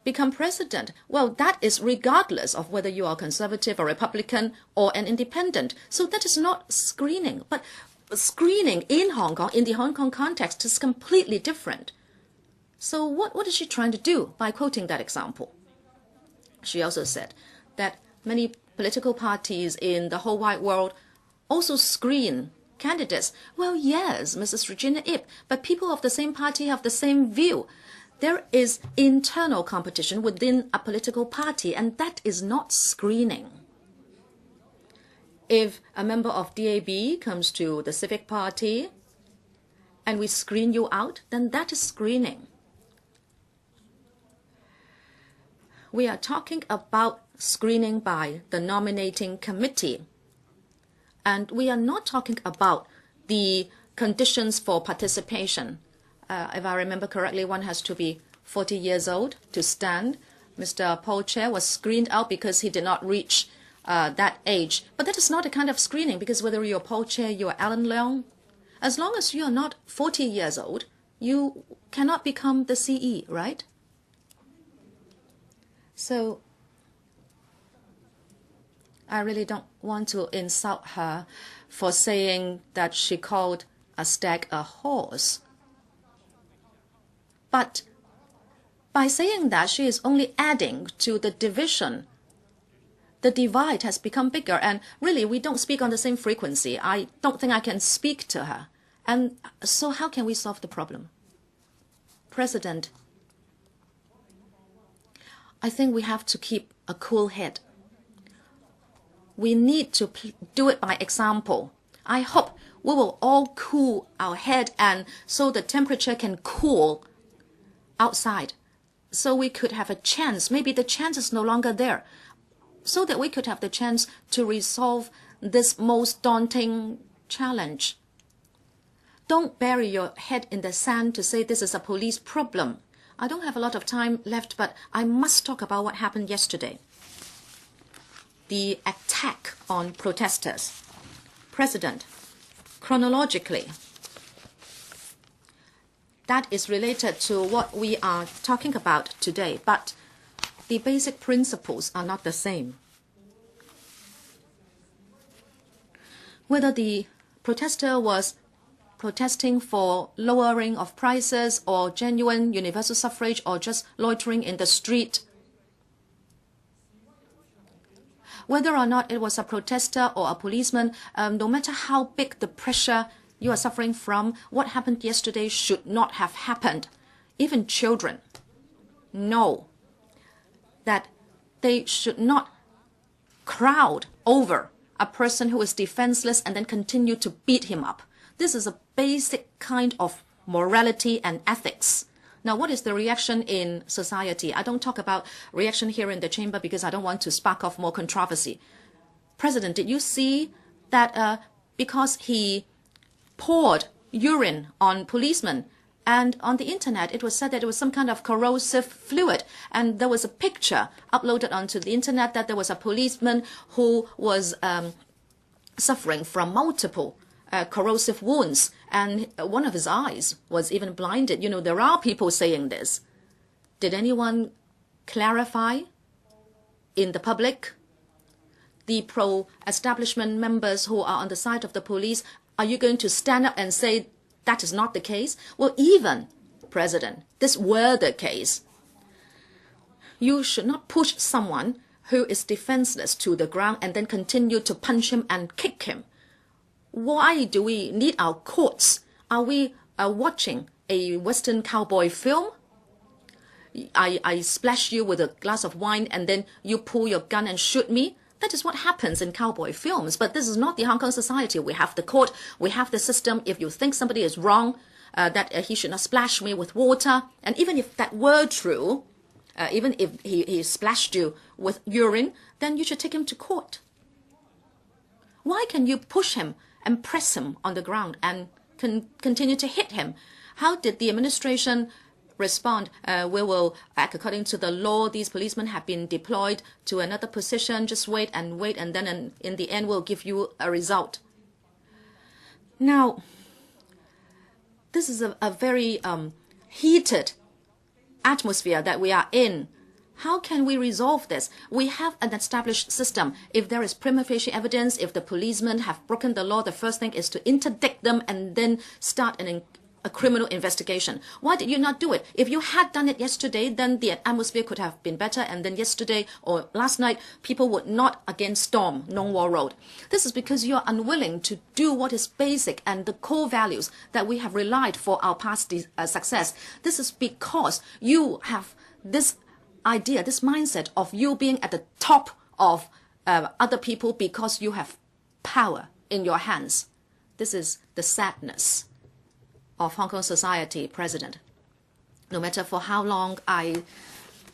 become president. Well, that is regardless of whether you are conservative or Republican or an independent. So that is not screening. But screening in Hong Kong, in the Hong Kong context, is completely different. So what is she trying to do by quoting that example? She also said that many political parties in the whole wide world also screen candidates. Well, yes, Mrs. Regina Ip, but people of the same party have the same view. There is internal competition within a political party, and that is not screening. If a member of DAB comes to the Civic Party and we screen you out, then that is screening. We are talking about screening by the nominating committee. And we are not talking about the conditions for participation. If I remember correctly, one has to be 40 years old to stand. Mr. Paul Che was screened out because he did not reach that age. But that is not a kind of screening, because whether you're Paul Che, you're Alan Leong, as long as you are not 40 years old, you cannot become the CE, right? So I really don't want to insult her for saying that she called a stag a horse. But by saying that, she is only adding to the division. The divide has become bigger, and really we don't speak on the same frequency. I don't think I can speak to her. And so how can we solve the problem? President, I think we have to keep a cool head. We need to do it by example. I hope we will all cool our head, and so the temperature can cool outside. So we could have a chance, maybe the chance is no longer there, so that we could have the chance to resolve this most daunting challenge. Don't bury your head in the sand to say this is a police problem. I don't have a lot of time left, but I must talk about what happened yesterday. The attack on protesters. President, chronologically, that is related to what we are talking about today, but the basic principles are not the same. Whether the protester was protesting for lowering of prices or genuine universal suffrage or just loitering in the street, whether or not it was a protester or a policeman, no matter how big the pressure you are suffering from, what happened yesterday should not have happened. Even children know that they should not crowd over a person who is defenseless and then continue to beat him up. This is a basic kind of morality and ethics. Now, what is the reaction in society? I don't talk about reaction here in the chamber because I don't want to spark off more controversy. President, did you see that because he poured urine on policemen, and on the internet it was said that it was some kind of corrosive fluid, and there was a picture uploaded onto the internet that there was a policeman who was suffering from multiple corrosive wounds, and one of his eyes was even blinded. You know, there are people saying this. Did anyone clarify in the public? The pro-establishment members who are on the side of the police, are you going to stand up and say that is not the case? Well, even, President, this were the case, you should not push someone who is defenseless to the ground and then continue to punch him and kick him. Why do we need our courts? Are we watching a Western cowboy film? I splash you with a glass of wine and then you pull your gun and shoot me? That is what happens in cowboy films. But this is not the Hong Kong society. We have the court. We have the system. If you think somebody is wrong, that he should not splash me with water. And even if that were true, even if he splashed you with urine, then you should take him to court. Why can you push him and press him on the ground and continue to hit him? How did the administration respond? We will act according to the law. These policemen have been deployed to another position. Just wait, and then in the end we'll give you a result. Now, this is a very heated atmosphere that we are in. How can we resolve this? We have an established system. If there is prima facie evidence, if the policemen have broken the law, the first thing is to interdict them and then start a criminal investigation. Why did you not do it? If you had done it yesterday, then the atmosphere could have been better, and then yesterday or last night, people would not again storm Nong War Road. This is because you are unwilling to do what is basic and the core values that we have relied for our past success. This is because you have this idea, this mindset of you being at the top of other people because you have power in your hands. This is the sadness of Hong Kong society, President. No matter for how long I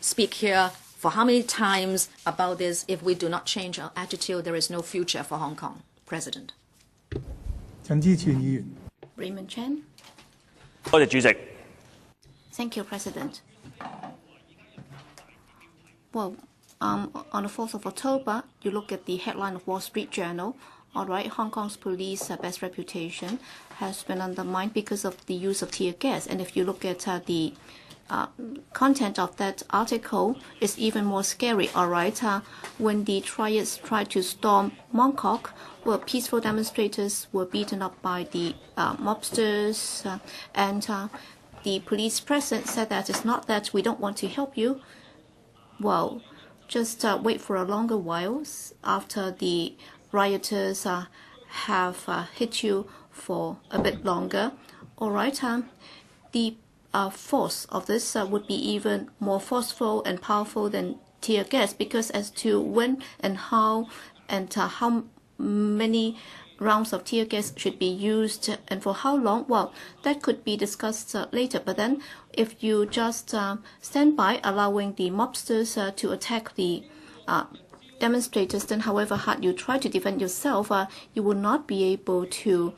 speak here, for how many times about this, if we do not change our attitude, there is no future for Hong Kong, President. Chi-chuen 議員。Raymond Chen. 多謝主席。 Thank you, President. Well, on the 4th of October, you look at the headline of Wall Street Journal. All right, Hong Kong's police best reputation has been undermined because of the use of tear gas. And if you look at the content of that article, it's even more scary. All right, when the riots tried to storm Mongkok, well, peaceful demonstrators were beaten up by the mobsters, and the police present said that it's not that we don't want to help you. Well, just wait for a longer while after the rioters have hit you for a bit longer. All right, the force of this would be even more forceful and powerful than tear gas, because as to when and how many rounds of tear gas should be used and for how long, well, that could be discussed later. But then if you just stand by allowing the mobsters to attack the demonstrators, then however hard you try to defend yourself, you will not be able to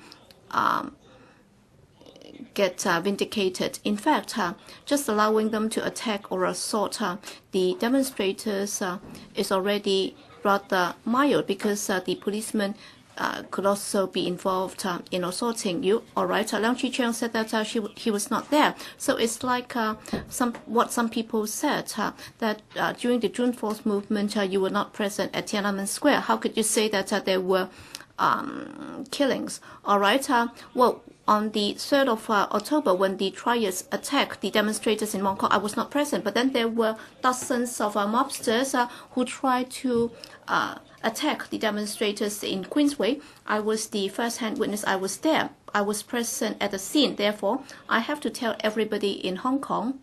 get vindicated. In fact, just allowing them to attack or assault the demonstrators is already rather mild, because the policemen could also be involved in assaulting you. All right, Leong Chi-chuen said that he was not there. So it's like what some people said, that during the June 4th movement, you were not present at Tiananmen Square. How could you say that there were killings? All right, well, on the 3rd of October, when the riots attacked the demonstrators in Mongkok, I was not present, but then there were dozens of mobsters who tried to attack the demonstrators in Queensway. I was the first-hand witness. I was there. I was present at the scene. Therefore, I have to tell everybody in Hong Kong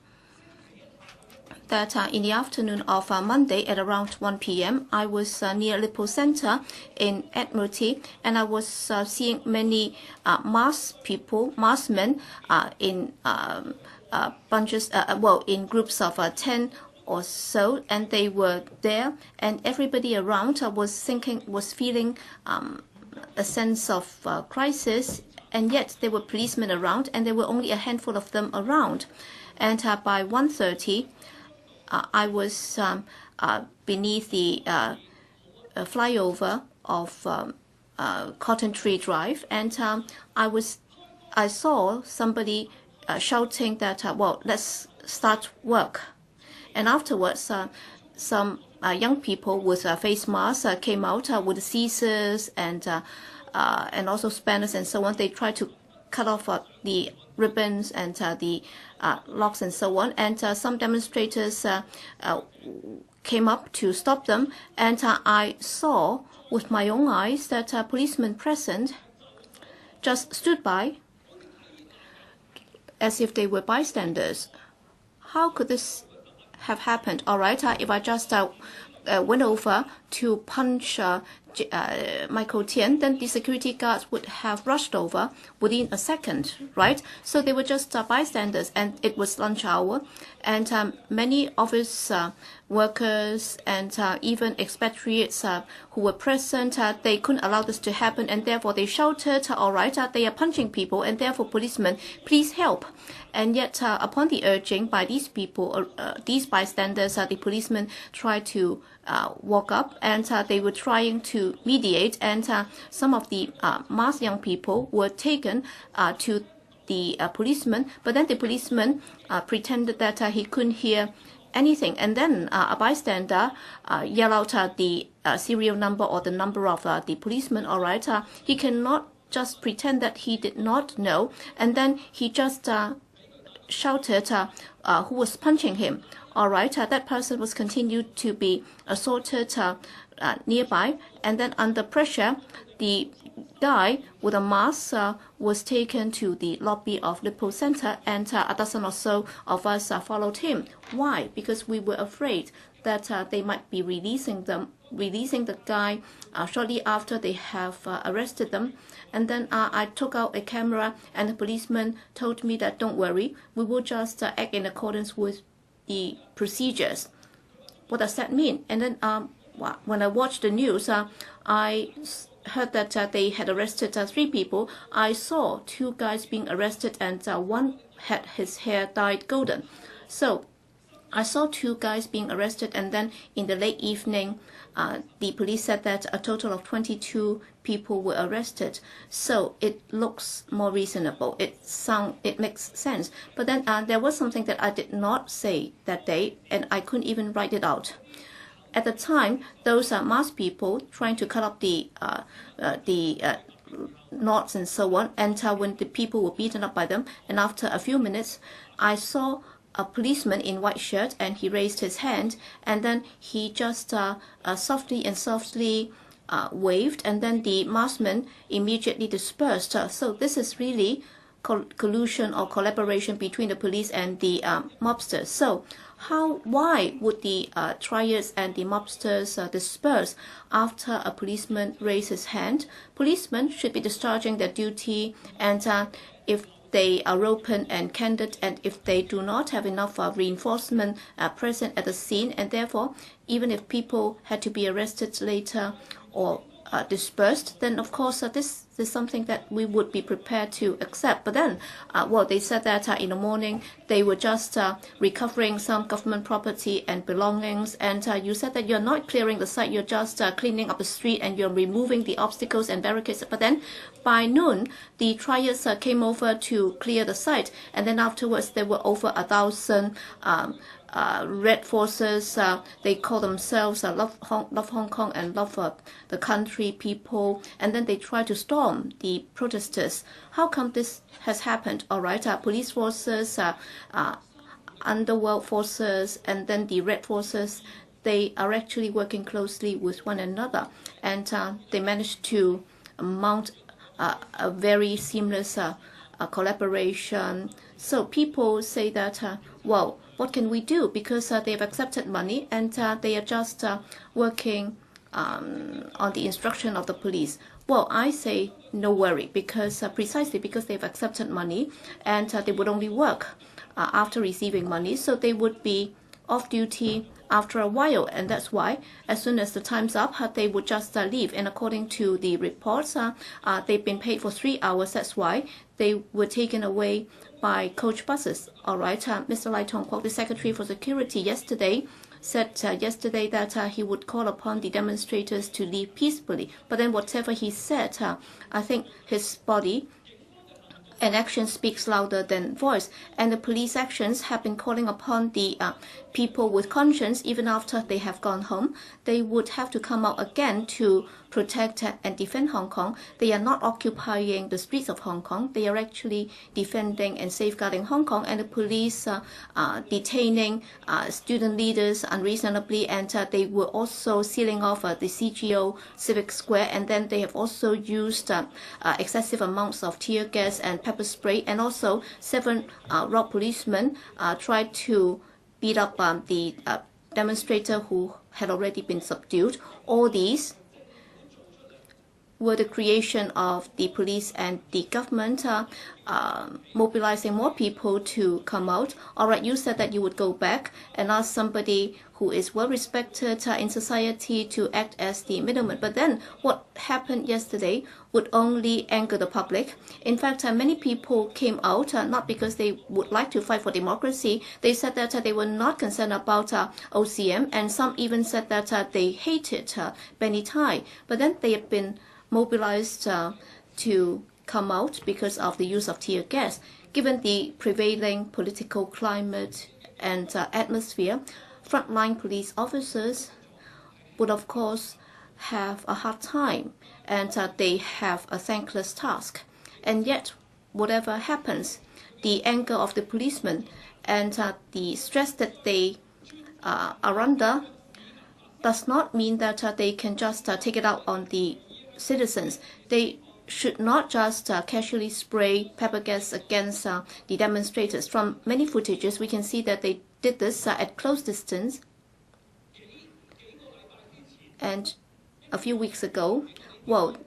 that in the afternoon of Monday at around 1 p.m., I was near Lippo Centre in Admiralty, and I was seeing many masked people, masked men in bunches, in groups of 10 or so, and they were there, and everybody around was feeling a sense of crisis, and yet there were policemen around, and there were only a handful of them around. And by 1:30, I was beneath the flyover of Cotton Tree Drive, and I saw somebody shouting that, well, let's start work. And afterwards, some young people with face masks came out with scissors and also spanners and so on. They tried to cut off the ribbons and the locks and so on. And some demonstrators came up to stop them. And I saw with my own eyes that policemen present just stood by as if they were bystanders. How could this have happened? All right, if I just went over to punch Michael Tian, then the security guards would have rushed over within a second, right? So they were just bystanders, and it was lunch hour, and many office workers and even expatriates who were present, they couldn't allow this to happen, and therefore they shouted, all right, they are punching people, and therefore policemen, please help. And yet upon the urging by these people, these bystanders, the policemen tried to walk up, and they were trying to mediate, and some of the masked young people were taken to the policeman, but then the policeman pretended that he couldn't hear anything, and then a bystander yelled out the serial number or the number of the policeman. All right, he cannot just pretend that he did not know, and then he just shouted who was punching him. All right, that person was continued to be assaulted nearby, and then under pressure, the guy with a mask was taken to the lobby of Lippo Centre, and a dozen or so of us followed him. Why? Because we were afraid that they might be releasing the guy shortly after they have arrested them. And then I took out a camera, and the policeman told me that don't worry, we will just act in accordance with the procedures. What does that mean? And then when I watched the news, I heard that they had arrested 3 people, I saw 2 guys being arrested and one had his hair dyed golden. So I saw 2 guys being arrested, and then in the late evening, the police said that a total of 22 people were arrested. So it looks more reasonable. It makes sense. But then there was something that I did not say that day, and I couldn't even write it out. At the time, those masked people trying to cut up the knots and so on, and when the people were beaten up by them, and after a few minutes, I saw a policeman in white shirt, and he raised his hand, and then he just softly waved, and then the maskmen immediately dispersed. So this is really collusion or collaboration between the police and the mobsters. So why would the triads and the mobsters disperse after a policeman raised his hand? Policemen should be discharging their duty, and if they are open and candid, and if they do not have enough reinforcement present at the scene, and therefore even if people had to be arrested later or dispersed, then of course this is something that we would be prepared to accept. But then, they said that in the morning they were just recovering some government property and belongings, and you said that you're not clearing the site, you're just cleaning up the street and you're removing the obstacles and barricades. But then by noon, the triads came over to clear the site, and then afterwards there were over 1,000 Red Forces. They call themselves love Hong Kong and love the country people, and then they try to storm the protesters. How come this has happened? All right, police forces, underworld forces, and then the Red Forces, they are actually working closely with one another, and they managed to mount a very seamless collaboration. So people say that, what can we do? Because they've accepted money, and they are just working on the instruction of the police. Well, I say no worry, because precisely because they've accepted money, and they would only work after receiving money, so they would be off duty after a while, and that's why as soon as the time's up, they would just leave. And according to the reports, they've been paid for 3 hours. That's why they were taken away by coach buses. All right, Mr. Lai Tong-kwok, the Secretary for Security, yesterday said that he would call upon the demonstrators to leave peacefully. But then whatever he said, I think his body and action speaks louder than voice, and the police actions have been calling upon the people with conscience. Even after they have gone home, they would have to come out again to protect and defend Hong Kong. They are not occupying the streets of Hong Kong. They are actually defending and safeguarding Hong Kong, and the police detaining student leaders unreasonably, and they were also sealing off the CGO Civic Square, and then they have also used excessive amounts of tear gas and pepper spray, and also 7 rock policemen tried to beat up the demonstrator who had already been subdued. All these were the creation of the police and the government mobilizing more people to come out. All right, you said that you would go back and ask somebody who is well respected in society to act as the middleman. But then what happened yesterday would only anger the public. In fact, many people came out not because they would like to fight for democracy. They said that they were not concerned about OCM, and some even said that they hated Benny Tai. But then they have been mobilized to come out because of the use of tear gas. Given the prevailing political climate and atmosphere, frontline police officers would of course have a hard time, and they have a thankless task. And yet, whatever happens, the anger of the policemen and the stress that they are under does not mean that they can just take it out on the citizens. They should not just casually spray pepper gas against the demonstrators. From many footages, we can see that they did this at close distance. And a few weeks ago,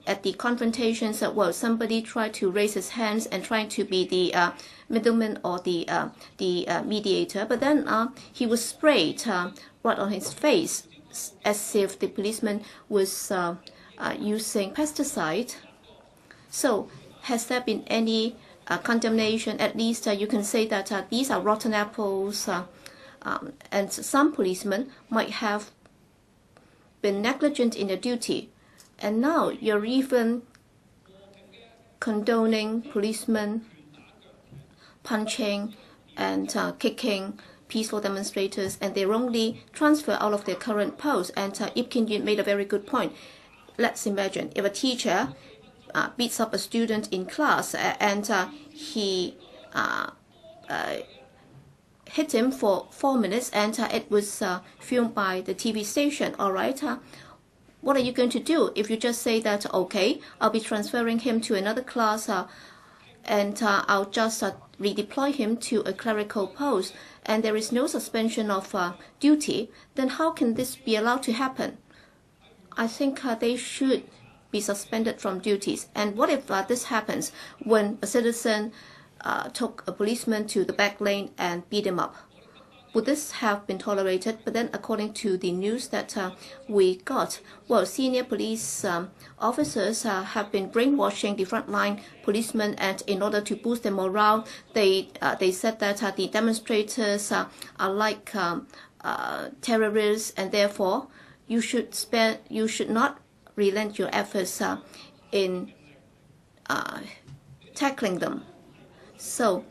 at the confrontations, somebody tried to raise his hands and trying to be the middleman or the mediator, but then he was sprayed right on his face, as if the policeman was using pesticide. So has there been any condemnation? At least you can say that these are rotten apples, and some policemen might have been negligent in their duty. And now you're even condoning policemen punching and kicking peaceful demonstrators, and they're only transferred out of their current post. And Ip Kin-yuen made a very good point. Let's imagine if a teacher beats up a student in class and he hit him for 4 minutes, and it was filmed by the TV station. All right, what are you going to do if you just say that, okay, I'll be transferring him to another class and I'll just redeploy him to a clerical post, and there is no suspension of duty? Then how can this be allowed to happen? I think they should be suspended from duties. And what if this happens when a citizen took a policeman to the back lane and beat him up? Would this have been tolerated? But then, according to the news that we got, well, senior police officers have been brainwashing the frontline policemen, and in order to boost their morale, they said that the demonstrators are like terrorists, and therefore you should not relent your efforts in tackling them. So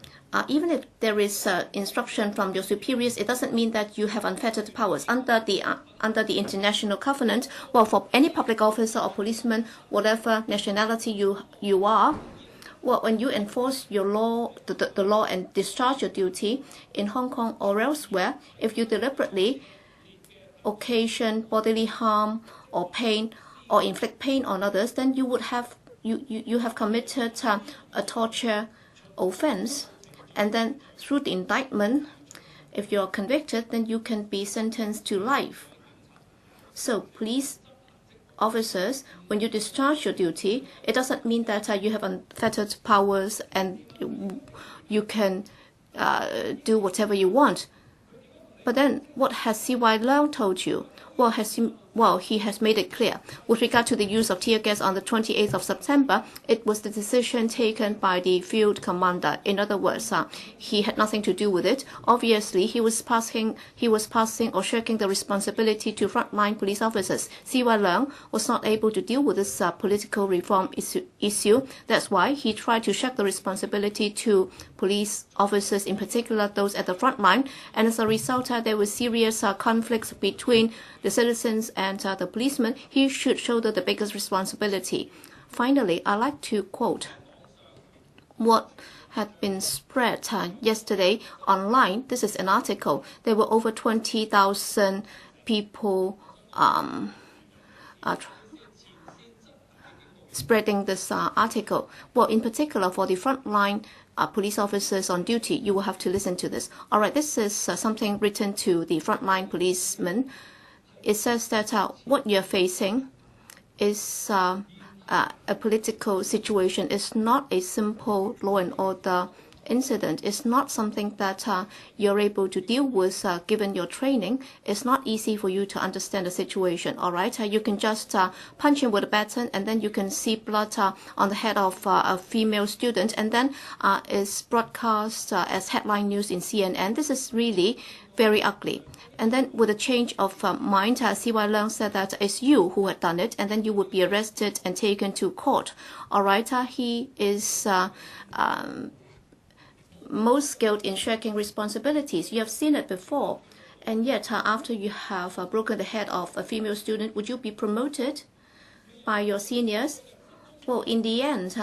even if there is instruction from your superiors, it doesn't mean that you have unfettered powers under the international covenant. Well, for any public officer or policeman, whatever nationality you are, well, when you enforce your law, the law, and discharge your duty in Hong Kong or elsewhere, if you deliberately occasion bodily harm or pain or inflict pain on others, then you would have you have committed a torture offense. And then through the indictment, if you're convicted, then you can be sentenced to life. So police officers, when you discharge your duty, it doesn't mean that you have unfettered powers and you can do whatever you want. But then what has C.Y. Leong told you? Well, he has made it clear. With regard to the use of tear gas on the 28th of September, it was the decision taken by the field commander. In other words, he had nothing to do with it. Obviously, he was passing or shirking the responsibility to frontline police officers. C.Y. Leong was not able to deal with this political reform issue. That's why he tried to shirk the responsibility to police officers, in particular those at the front line. And as a result, there were serious conflicts between the citizens and the policemen. He should shoulder the biggest responsibility. Finally, I'd like to quote what had been spread yesterday online. This is an article. There were over 20,000 people spreading this article. Well, in particular, for the frontline police officers on duty, you will have to listen to this. All right, this is something written to the frontline policemen. It says that what you're facing is a political situation. It's not a simple law and order incident. It's not something that you're able to deal with given your training. It's not easy for you to understand the situation. All right, you can just punch him with a baton, and then you can see blood on the head of a female student, and then it's broadcast as headline news in CNN. This is really very ugly. And then with a change of mind, C.Y. Leong said that it's you who had done it, and then you would be arrested and taken to court. All right, he is most skilled in shirking responsibilities. You have seen it before. And yet, after you have broken the head of a female student, would you be promoted by your seniors? Well, in the end,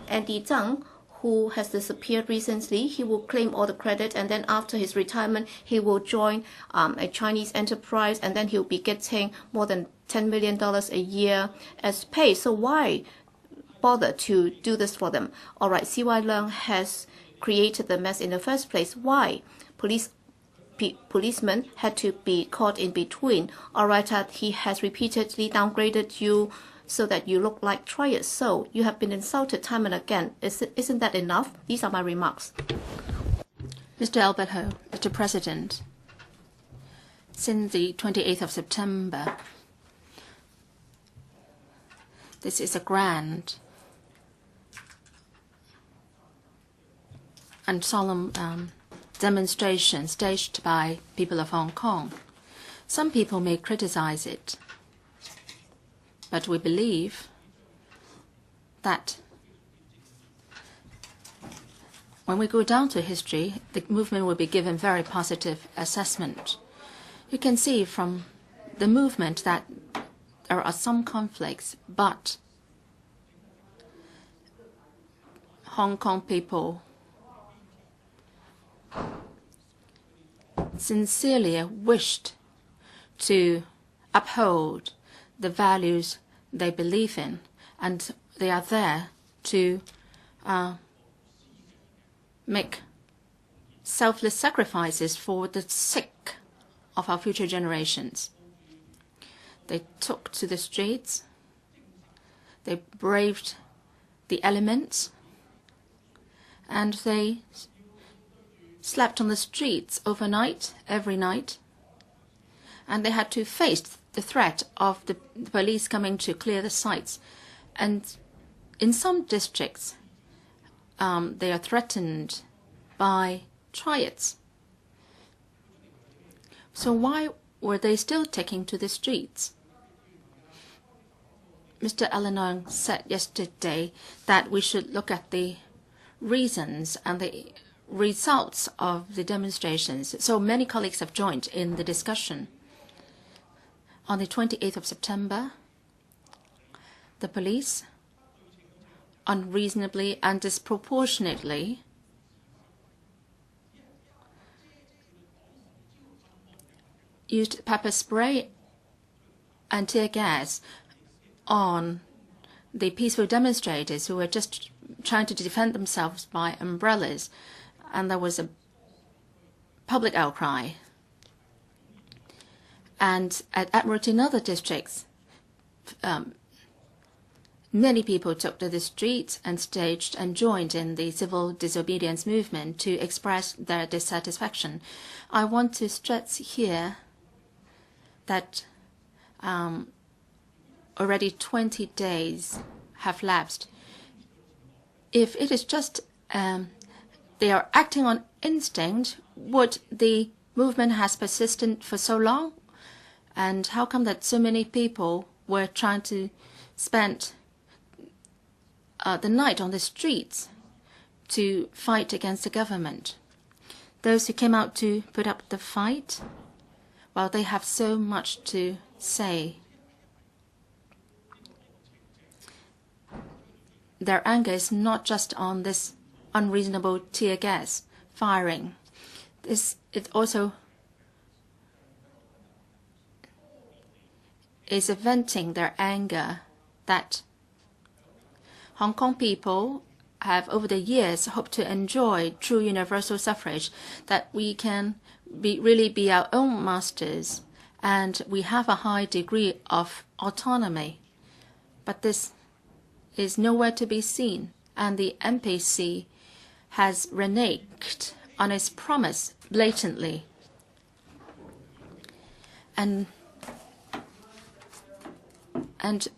Andy Zhang, who has disappeared recently, he will claim all the credit, and then after his retirement, he will join a Chinese enterprise, and then he'll be getting more than $10 million a year as pay. So why bother to do this for them? All right, C.Y. Leong has created the mess in the first place. Why? Policemen had to be caught in between. All right, he has repeatedly downgraded you so that you look like traitors. So you have been insulted time and again. Isn't that enough? These are my remarks. Mr. Albert Ho, Mr. President, since the 28th of September, This is a grand and solemn demonstration staged by people of Hong Kong. Some people may criticize it, but we believe that when we go down to history, the movement will be given very positive assessment. You can see from the movement that there are some conflicts, but Hong Kong people sincerely wished to uphold the values they believe in, and they are there to make selfless sacrifices for the sake of our future generations. They took to the streets, they braved the elements, and they slept on the streets overnight, every night, and they had to face the threat of the police coming to clear the sites. And in some districts, they are threatened by riots. So why were they still taking to the streets? Mr. Alan Leong said yesterday that we should look at the reasons and the results of the demonstrations. So many colleagues have joined in the discussion. On the 28th of September, the police unreasonably and disproportionately used pepper spray and tear gas on the peaceful demonstrators who were just trying to defend themselves by umbrellas, and there was a public outcry. And at Admiralty and other districts, many people took to the streets and staged and joined in the civil disobedience movement to express their dissatisfaction. I want to stress here that already 20 days have lapsed. If it is just they are acting on instinct, would the movement has persisted for so long? And how come that so many people were trying to spend the night on the streets to fight against the government? Those who came out to put up the fight, well, they have so much to say. Their anger is not just on this unreasonable tear gas firing. It also is venting their anger that Hong Kong people have over the years hoped to enjoy true universal suffrage, that we can really be our own masters, and we have a high degree of autonomy. But this is nowhere to be seen, and the MPC has reneged on its promise blatantly. And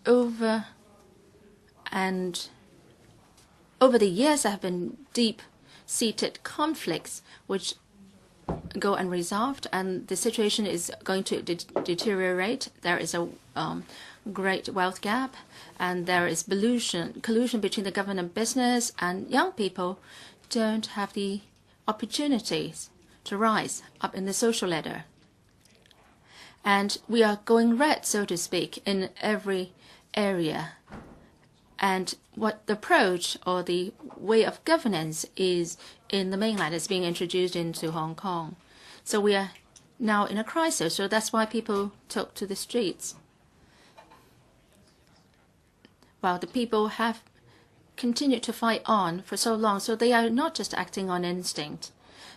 over the years, there have been deep-seated conflicts which go unresolved, and the situation is going to deteriorate. There is a great wealth gap, and there is collusion between the government and business, and young people don't have the opportunities to rise up in the social ladder. And we are going red, so to speak, in every area. And what the approach or the way of governance is in the mainland is being introduced into Hong Kong. So we are now in a crisis, so that's why people took to the streets. Well, the people have continued to fight on for so long, so they are not just acting on instinct.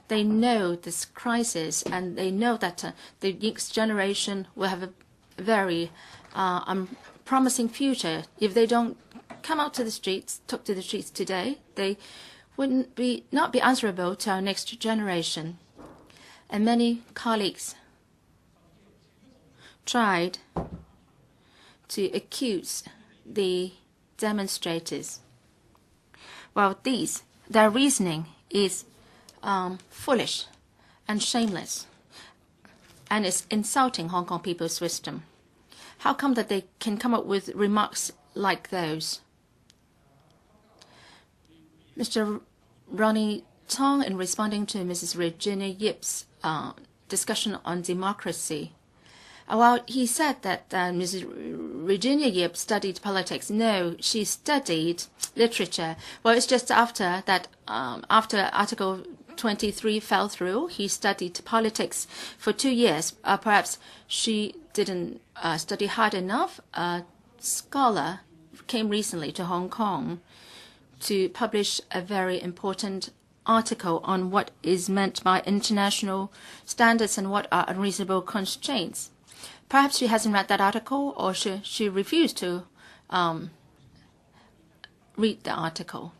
They know this crisis, and they know that the next generation will have a very promising future. If they don't come out to the streets, took to the streets today, they wouldn't not be answerable to our next generation. And many colleagues tried to accuse the demonstrators. Well, their reasoning is foolish and shameless, and it's insulting Hong Kong people's wisdom. How come that they can come up with remarks like those? Mr. Ronnie Tong, in responding to Mrs. Virginia Yip's discussion on democracy, well, he said that Mrs. Virginia Yip studied politics. No, she studied literature. Well, it's just after that, after Article 23 fell through, he studied politics for 2 years. Perhaps she didn't study hard enough. A scholar came recently to Hong Kong to publish a very important article on what is meant by international standards and what are unreasonable constraints. Perhaps she hasn't read that article, or she refused to read the article.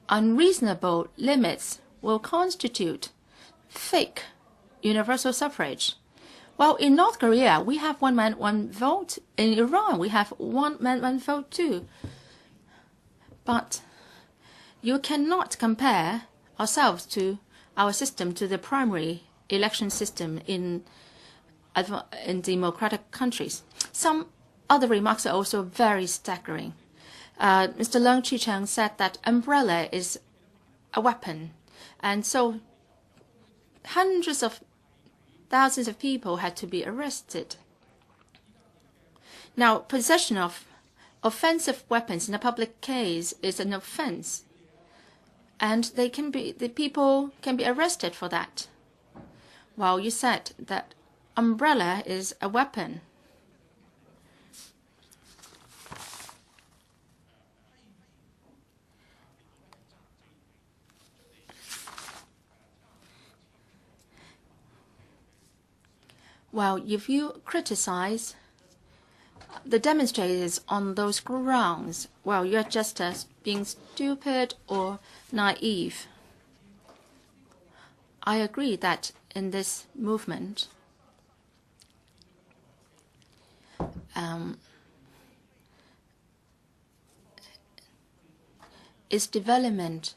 Unreasonable limits will constitute fake universal suffrage. Well, in North Korea, we have one man, one vote. In Iran, we have one man, one vote too. But you cannot compare ourselves to our system to the primary election system in democratic countries. Some other remarks are also very staggering. Mr. Leong Chi-chuen said that umbrella is a weapon, and so hundreds of thousands of people had to be arrested. Now, possession of offensive weapons in a public case is an offense, and the people can be arrested for that. Well, you said that umbrella is a weapon. Well, if you criticize the demonstrators on those grounds, well, you're just being stupid or naive. I agree that in this movement, its development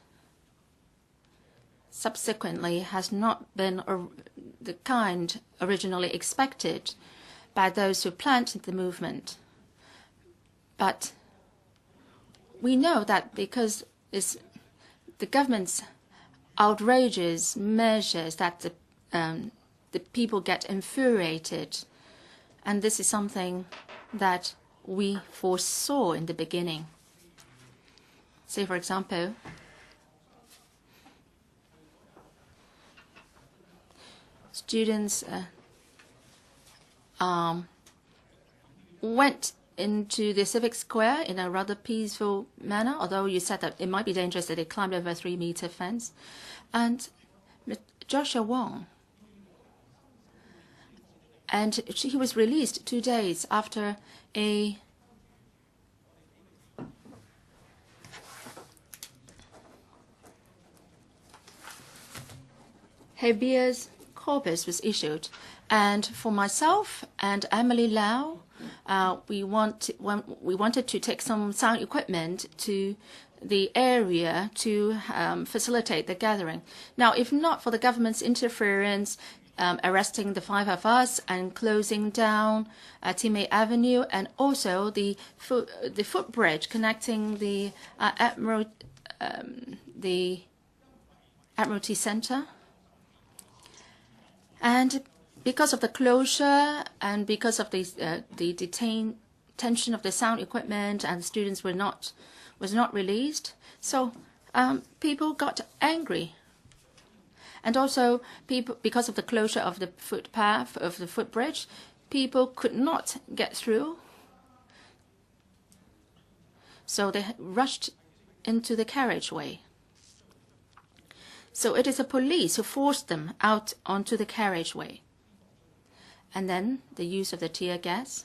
subsequently has not been the kind originally expected by those who planted the movement. But we know that because it's the government's outrageous measures that the people get infuriated, and this is something that we foresaw in the beginning. Say, for example, students went into the civic square in a rather peaceful manner, although you said that it might be dangerous that they climbed over a 3-meter fence. And Joshua Wong, and he was released 2 days after a habeas corpus was issued. And for myself and Emily Lau, we wanted to take some sound equipment to the area to facilitate the gathering. Now, if not for the government's interference, arresting the 5 of us and closing down Timei Avenue, and also the footbridge connecting the Admiralty Center, and because of the closure and because of the detention of the sound equipment, and students was not released, so people got angry. And also, because of the closure of the footpath of the footbridge, people could not get through. So they rushed into the carriageway. So it is the police who forced them out onto the carriageway. And then the use of the tear gas.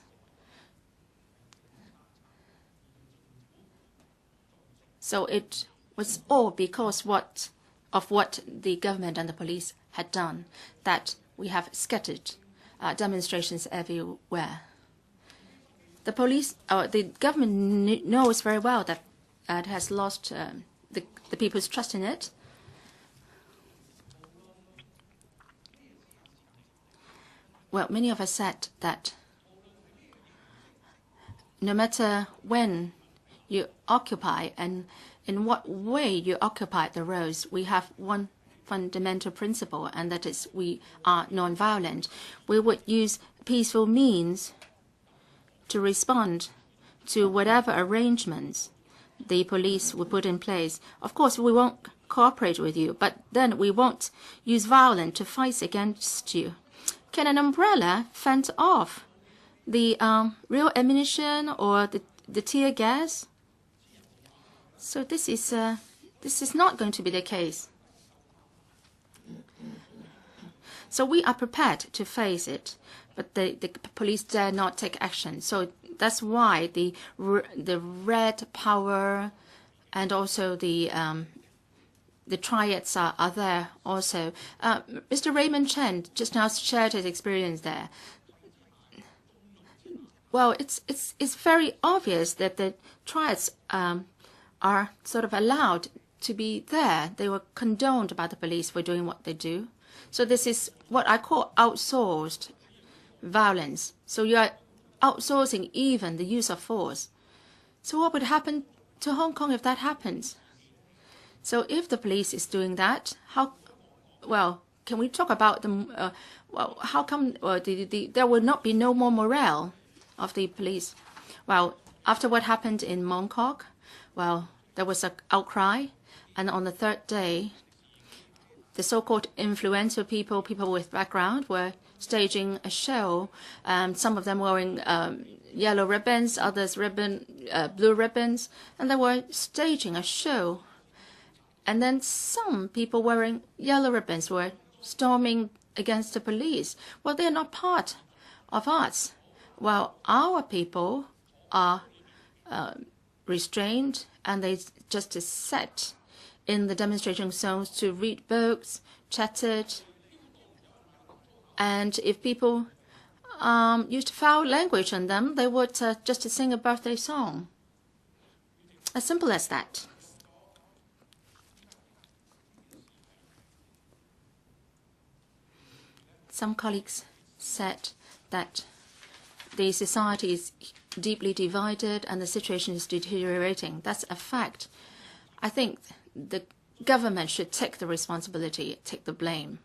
So it was all because of what the government and the police had done, that we have scattered demonstrations everywhere. the police, the government knows very well that it has lost the people's trust in it. Well, many of us said that no matter when you occupy and in what way you occupy the roads, we have one fundamental principle, and that is we are non-violent. We would use peaceful means to respond to whatever arrangements the police will put in place. Of course, we won't cooperate with you, but then we won't use violence to fight against you. Can an umbrella fend off the real ammunition or the tear gas? So this is not going to be the case. So we are prepared to face it, but the police dare not take action. So that's why the red power and also the triads are there also. Mr. Raymond Chen just now shared his experience there. Well, it's very obvious that the triads are sort of allowed to be there. They were condoned by the police for doing what they do. So this is what I call outsourced violence. So you are outsourcing even the use of force. So what would happen to Hong Kong if that happens? So if the police is doing that, can we talk about them? How come there will not be no more morale of the police? Well, after what happened in Mongkok, there was an outcry, and on the third day, the so-called influential people with background, were staging a show. Some of them wearing yellow ribbons, others blue ribbons, and they were staging a show. And then some people wearing yellow ribbons were storming against the police. Well, they're not part of us. Well, our people are restrained, and they just sat in the demonstration zones to read books, chatted. And if people used foul language on them, they would just sing a birthday song. As simple as that. Some colleagues said that the society is deeply divided and the situation is deteriorating. That's a fact. I think the government should take the responsibility, take the blame.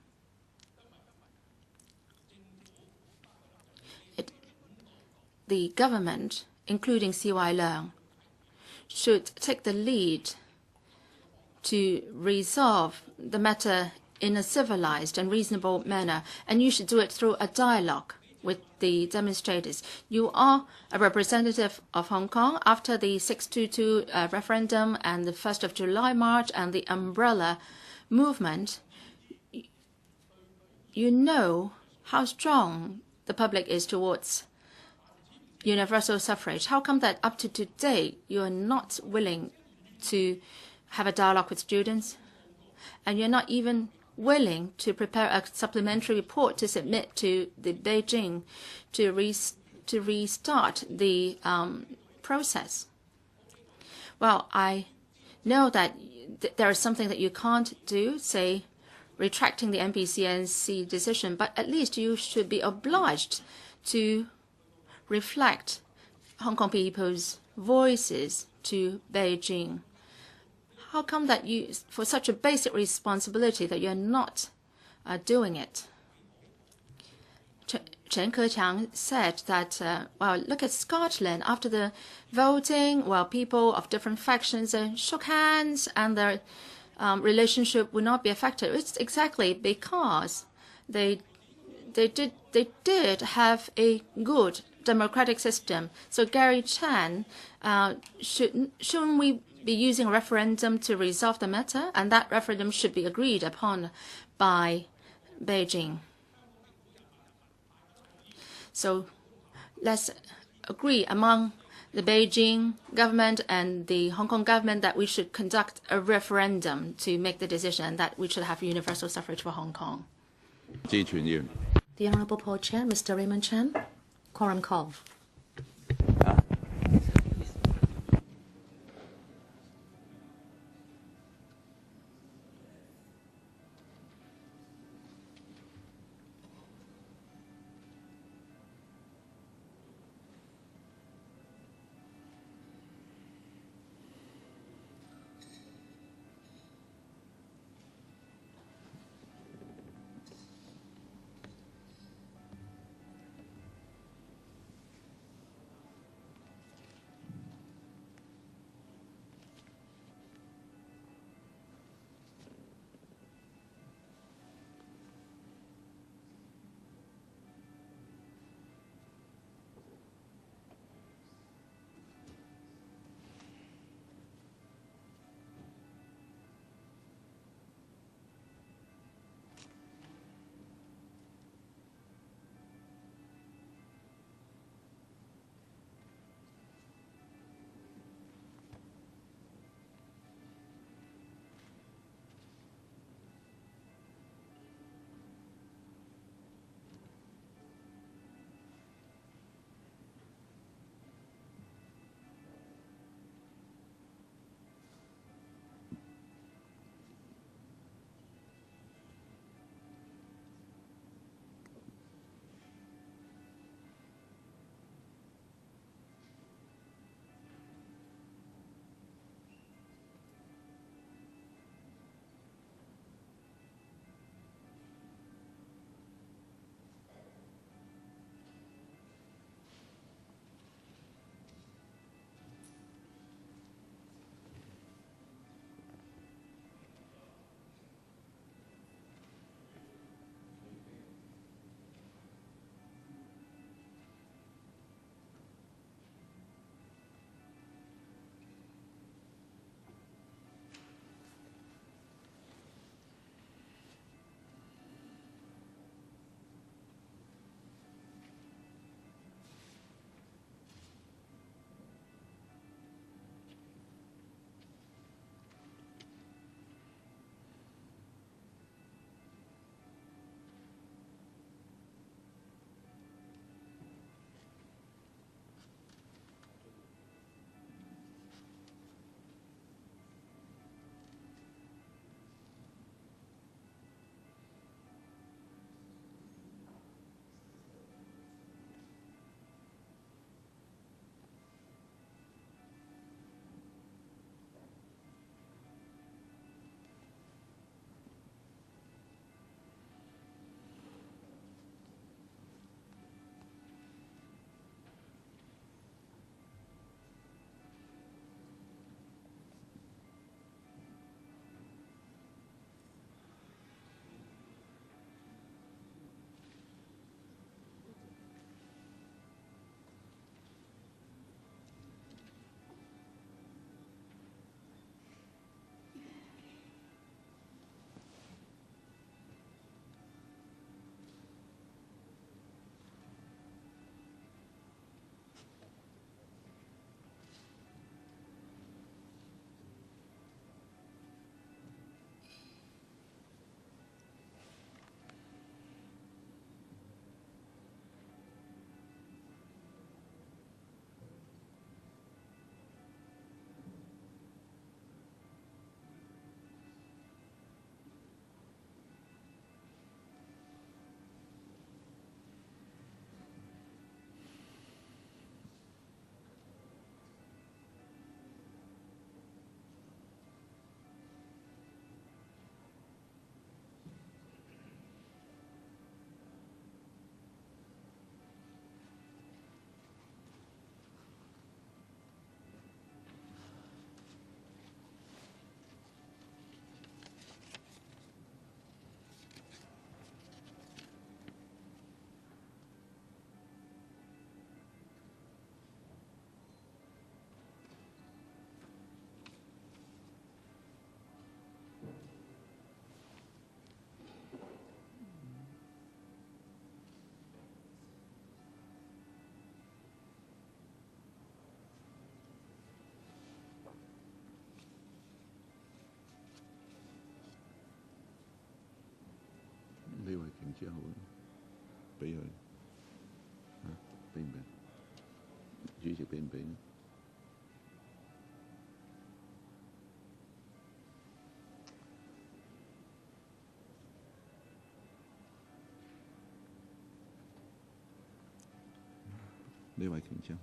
The government, including C.Y. Leong, should take the lead to resolve the matter in a civilized and reasonable manner, and you should do it through a dialogue with the demonstrators. You are a representative of Hong Kong after the 622 referendum and the 1st of July march and the umbrella movement. You know how strong the public is towards universal suffrage. How come that up to today you are not willing to have a dialogue with students, and you're not even willing to prepare a supplementary report to submit to the Beijing to restart the process? Well, I know that there is something that you can't do, say retracting the NPCNC decision, but at least you should be obliged to reflect Hong Kong people's voices to Beijing. How come that you, for such a basic responsibility, that you're not doing it? Che-cheung said that, look at Scotland. After the voting, people of different factions shook hands and their relationship would not be affected. It's exactly because they did have a good democratic system. So Gary Chan, shouldn't we be using a referendum to resolve the matter? And that referendum should be agreed upon by Beijing. So let's agree among the Beijing government and the Hong Kong government that we should conduct a referendum to make the decision that we should have universal suffrage for Hong Kong. Chi-chuen. The Honourable Paul Chair, Mr. Raymond Chen, quorum call. 之後俾佢俾唔俾？主席俾唔俾呢？李慧瓊之後。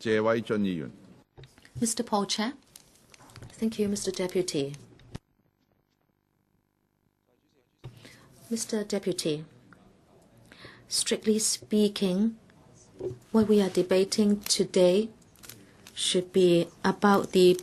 謝偉俊議員。Mr. Paul Chair. Thank you, Mr. Deputy. Mr. Deputy, strictly speaking, what we are debating today should be about the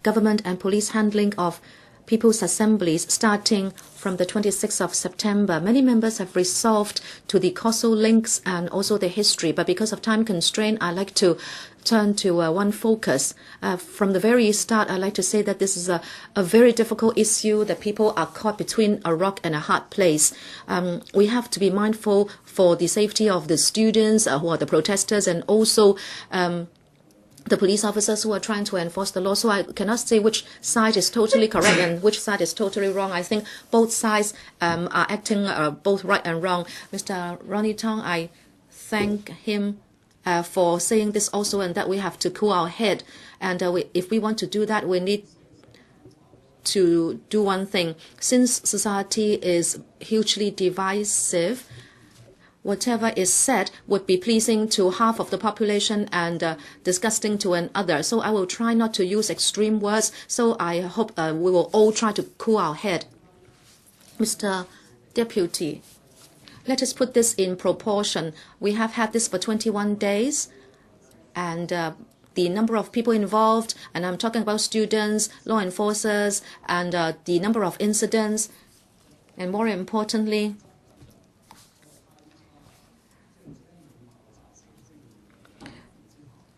government and police handling of people's assemblies starting from the 26th of September. Many members have resolved to the causal links and also the history, but because of time constraint, I'd like to turn to one focus. From the very start, I'd like to say that this is a very difficult issue, that people are caught between a rock and a hard place. We have to be mindful for the safety of the students who are the protesters, and also the police officers who are trying to enforce the law. So I cannot say which side is totally correct and which side is totally wrong. I think both sides are acting both right and wrong. Mr. Ronnie Tong, I thank him for saying this also, and that we have to cool our head. And if we want to do that, we need to do one thing. Since society is hugely divisive, whatever is said would be pleasing to half of the population and disgusting to another. So I will try not to use extreme words. So I hope we will all try to cool our head. Mr. Deputy, let us put this in proportion. We have had this for 21 days, and the number of people involved, and I'm talking about students, law enforcers, and the number of incidents, and more importantly,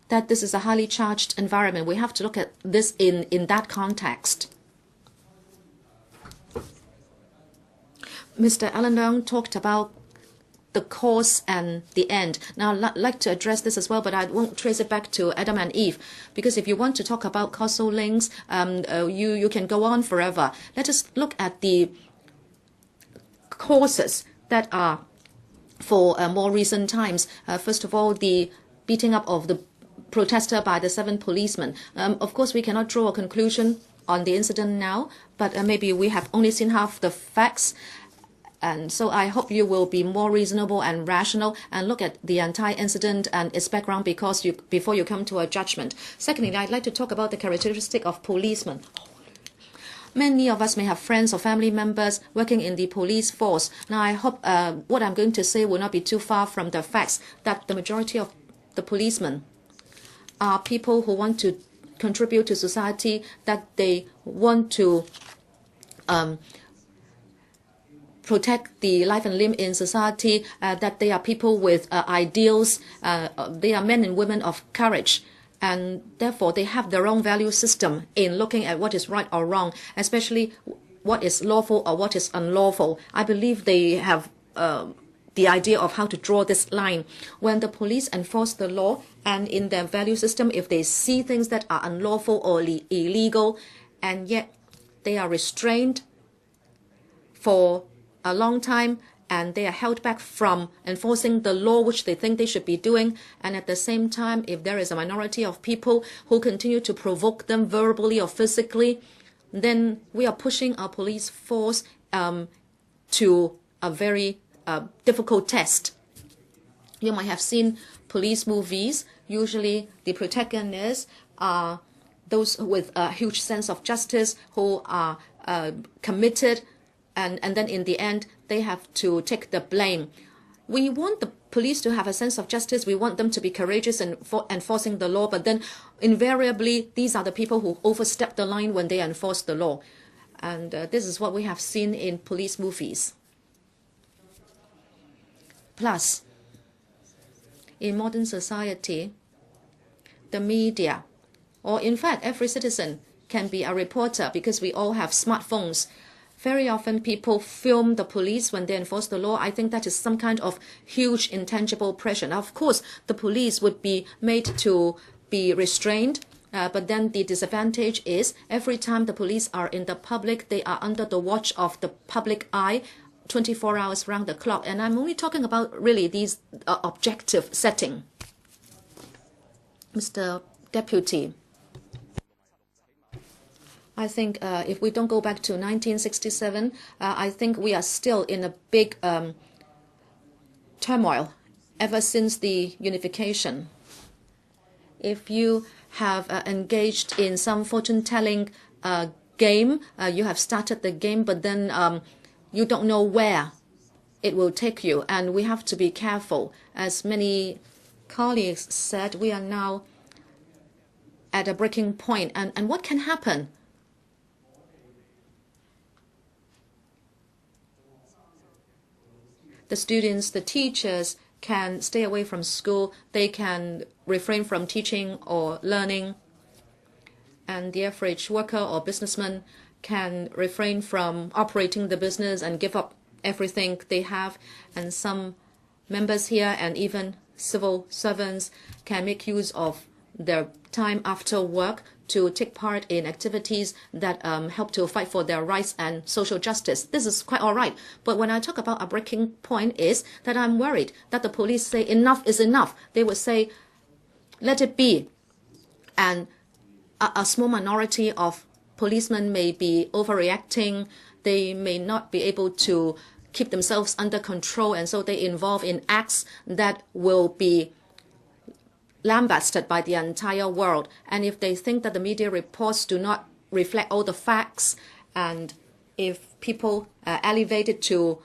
that this is a highly charged environment. We have to look at this in that context. Mr. Alan Leong talked about the cause and the end. Now, I'd like to address this as well, but I won't trace it back to Adam and Eve, because if you want to talk about causal links, you can go on forever. Let us look at the causes that are for more recent times. First of all, the beating up of the protester by the 7 policemen. Of course, we cannot draw a conclusion on the incident now, but maybe we have only seen half the facts. And so I hope you will be more reasonable and rational and look at the entire incident and its background before you come to a judgment. Secondly, I'd like to talk about the characteristic of policemen. Many of us may have friends or family members working in the police force. Now, I hope what I'm going to say will not be too far from the facts, that the majority of the policemen are people who want to contribute to society, that they want to protect the life and limb in society, that they are people with ideals, they are men and women of courage, and therefore they have their own value system in looking at what is right or wrong, especially what is lawful or what is unlawful. I believe they have the idea of how to draw this line. When the police enforce the law, and in their value system, if they see things that are unlawful or illegal, and yet they are restrained for a long time, and they are held back from enforcing the law which they think they should be doing, and at the same time, if there is a minority of people who continue to provoke them verbally or physically, then we are pushing our police force to a very difficult test. You might have seen police movies. Usually the protagonists are those with a huge sense of justice, who are committed, and then in the end they have to take the blame. We want the police to have a sense of justice. We want them to be courageous in enforcing the law, but then invariably these are the people who overstep the line when they enforce the law. And this is what we have seen in police movies. Plus, in modern society, the media, or in fact every citizen, can be a reporter because we all have smartphones. Very often people film the police when they enforce the law. I think that is some kind of huge intangible pressure. Now, of course, the police would be made to be restrained, but then the disadvantage is every time the police are in the public, they are under the watch of the public eye 24 hours round the clock. And I'm only talking about really these objective setting. Mr. Deputy, I think if we don't go back to 1967, I think we are still in a big turmoil ever since the unification. If you have engaged in some fortune-telling game, you have started the game, but then you don't know where it will take you, and we have to be careful. As many colleagues said, we are now at a breaking point, and what can happen? The students, the teachers can stay away from school, they can refrain from teaching or learning, and the average worker or businessman can refrain from operating the business and give up everything they have. And some members here and even civil servants can make use of their time after work to take part in activities that help to fight for their rights and social justice. This is quite all right. But when I talk about a breaking point is that I'm worried that the police say enough is enough. They would say, let it be. And a small minority of policemen may be overreacting. They may not be able to keep themselves under control, and so they involve in acts that will be lambasted by the entire world. And if they think that the media reports do not reflect all the facts, and if people elevate it to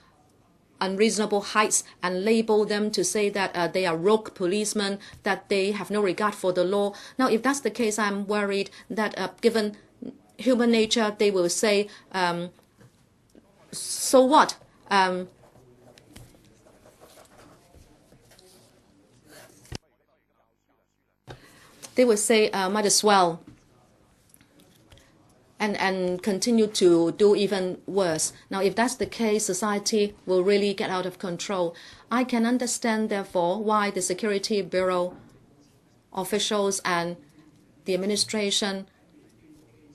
unreasonable heights and label them to say that they are rogue policemen, that they have no regard for the law. Now, if that's the case, I'm worried that given human nature, they will say, so what? They will say, might as well, and continue to do even worse. Now, if that's the case, society will really get out of control. I can understand, therefore, why the Security Bureau officials and the administration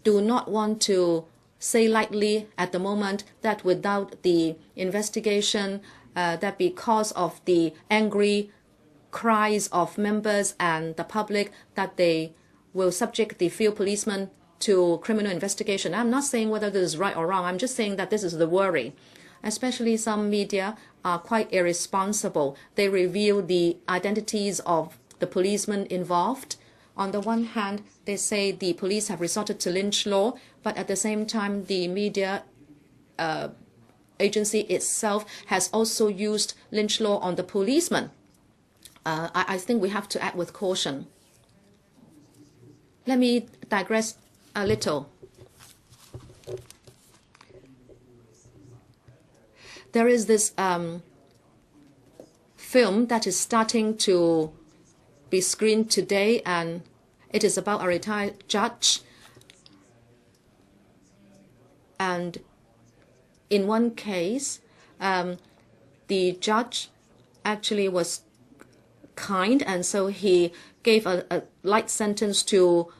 do not want to say lightly at the moment that without the investigation, that because of the angry cries of members and the public, that they will subject the field policemen to criminal investigation. I'm not saying whether this is right or wrong. I'm just saying that this is the worry. Especially some media are quite irresponsible. They reveal the identities of the policemen involved. On the one hand, they say the police have resorted to lynch law, but at the same time, the media agency itself has also used lynch law on the policemen. I think we have to act with caution. Let me digress a little. There is this film that is starting to be screened today, and it is about a retired judge. And in one case, the judge actually was kind, and so he gave a light sentence to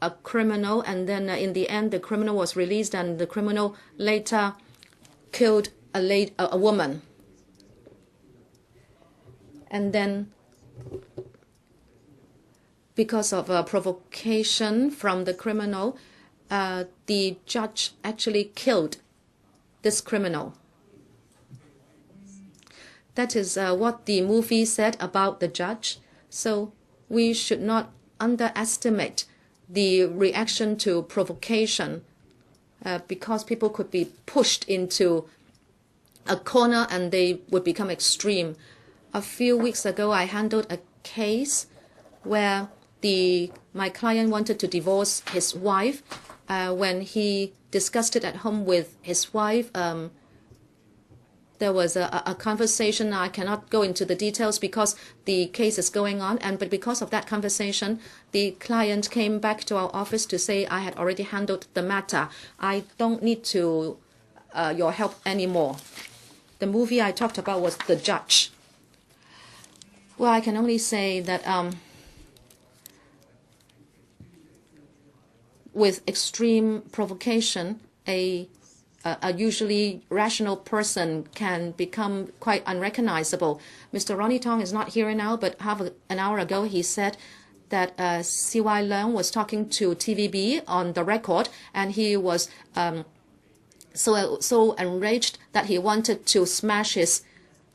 a criminal, and then in the end the criminal was released, and the criminal later killed a woman. And then because of a provocation from the criminal, the judge actually killed this criminal. That is what the movie said about the judge. So we should not underestimate the reaction to provocation, because people could be pushed into a corner and they would become extreme. A few weeks ago, I handled a case where my client wanted to divorce his wife. When he discussed it at home with his wife, there was a conversation. I cannot go into the details because the case is going on. But because of that conversation, the client came back to our office to say, I had already handled the matter. I don't need your help anymore. The movie I talked about was The Judge. Well, I can only say that with extreme provocation, a usually rational person can become quite unrecognizable. Mr. Ronnie Tong is not here now, but half an hour ago he said that C.Y. Leong was talking to TVB on the record, and he was so enraged that he wanted to smash his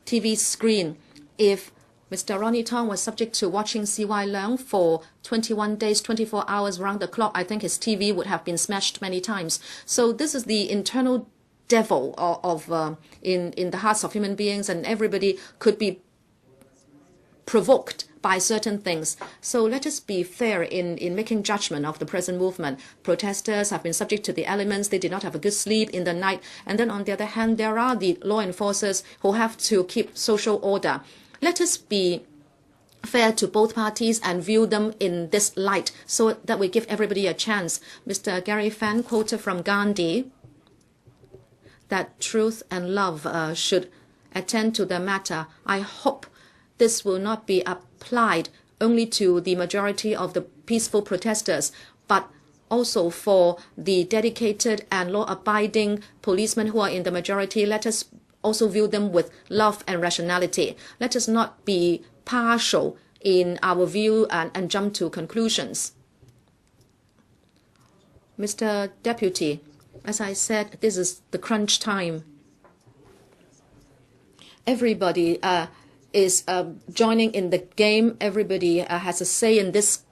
TV screen if Mr. Ronnie Tong was subject to watching C.Y. Leong for 21 days, 24 hours round the clock. I think his TV would have been smashed many times. So this is the internal devil in the hearts of human beings, and everybody could be provoked by certain things. So let us be fair in making judgment of the present movement. Protesters have been subject to the elements. They did not have a good sleep in the night. And then on the other hand, there are the law enforcers who have to keep social order. Let us be fair to both parties and view them in this light so that we give everybody a chance. Mr. Gary Fan quoted from Gandhi that truth and love should attend to the matter. I hope this will not be applied only to the majority of the peaceful protesters, but also for the dedicated and law-abiding policemen who are in the majority. Let us also view them with love and rationality. Let us not be partial in our view and jump to conclusions. Mr. Deputy, as I said, this is the crunch time. Everybody is joining in the game. Everybody has a say in this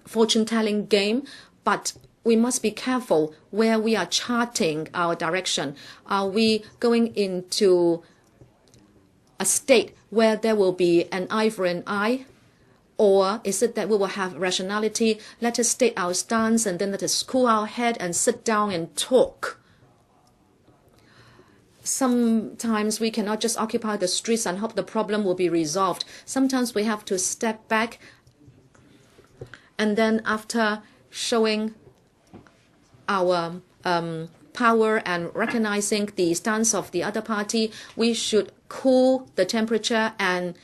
fortune-telling game, but we must be careful where we are charting our direction. Are we going into a state where there will be an eye for an eye? Or is it that we will have rationality? Let us state our stance and then let us cool our head and sit down and talk. Sometimes we cannot just occupy the streets and hope the problem will be resolved. Sometimes we have to step back, and then after showing our power and recognizing the stance of the other party, we should cool the temperature and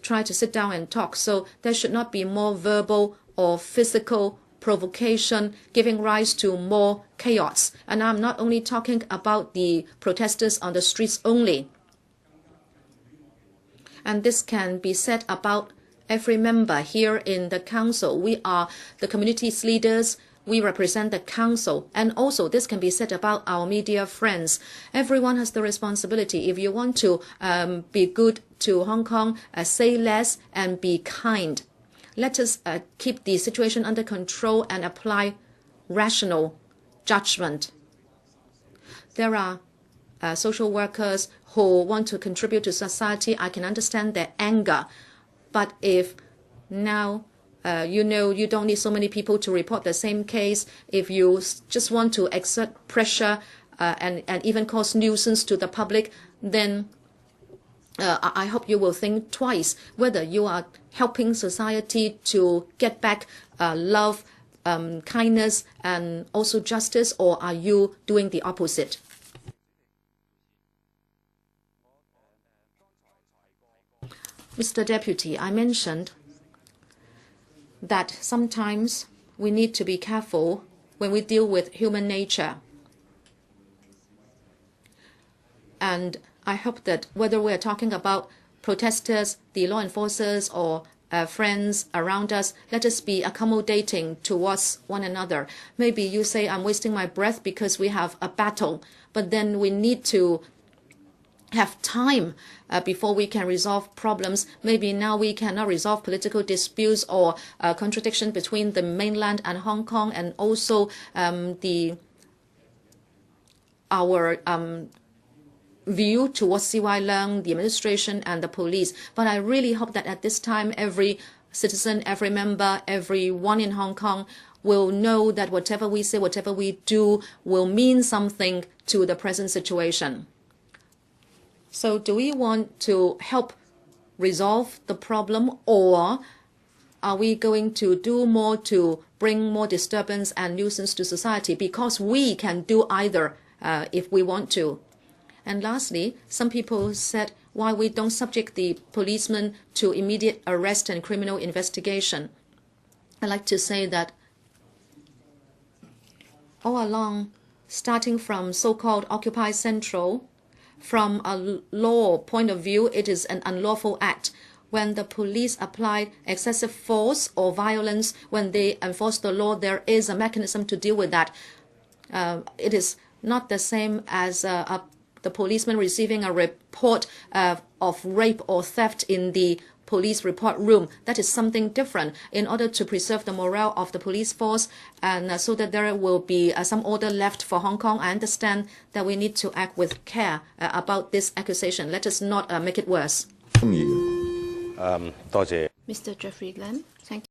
try to sit down and talk. So there should not be more verbal or physical provocation giving rise to more chaos. And I'm not only talking about the protesters on the streets only. And this can be said about every member here in the council. We are the community's leaders. We represent the council. And also this can be said about our media friends. Everyone has the responsibility. If you want to be good to Hong Kong, say less and be kind. Let us keep the situation under control and apply rational judgment. There are social workers who want to contribute to society. I can understand their anger. But if now you don't need so many people to report the same case, if you just want to exert pressure and even cause nuisance to the public, then I hope you will think twice whether you are helping society to get back love, kindness, and also justice, or are you doing the opposite? Mr. Deputy, I mentioned that sometimes we need to be careful when we deal with human nature. And I hope that whether we are talking about protesters, the law enforcers, or friends around us, let us be accommodating towards one another. Maybe you say, I'm wasting my breath because we have a battle, but then we need to have time before we can resolve problems. Maybe now we cannot resolve political disputes or contradiction between the mainland and Hong Kong, and also our view towards C.Y. Leong, the administration, and the police. But I really hope that at this time, every citizen, every member, everyone in Hong Kong will know that whatever we say, whatever we do will mean something to the present situation. So do we want to help resolve the problem, or are we going to do more to bring more disturbance and nuisance to society? Because we can do either if we want to. And lastly, some people said why we don't subject the policemen to immediate arrest and criminal investigation. I'd like to say that all along, starting from so-called Occupy Central, from a law point of view, it is an unlawful act. When the police apply excessive force or violence, when they enforce the law, there is a mechanism to deal with that. It is not the same as the policeman receiving a report of rape or theft in the police report room. That is something different in order to preserve the morale of the police force and so that there will be some order left for Hong Kong. I understand that we need to act with care about this accusation. Let us not make it worse. Mr. Jeffrey Lam, thank you.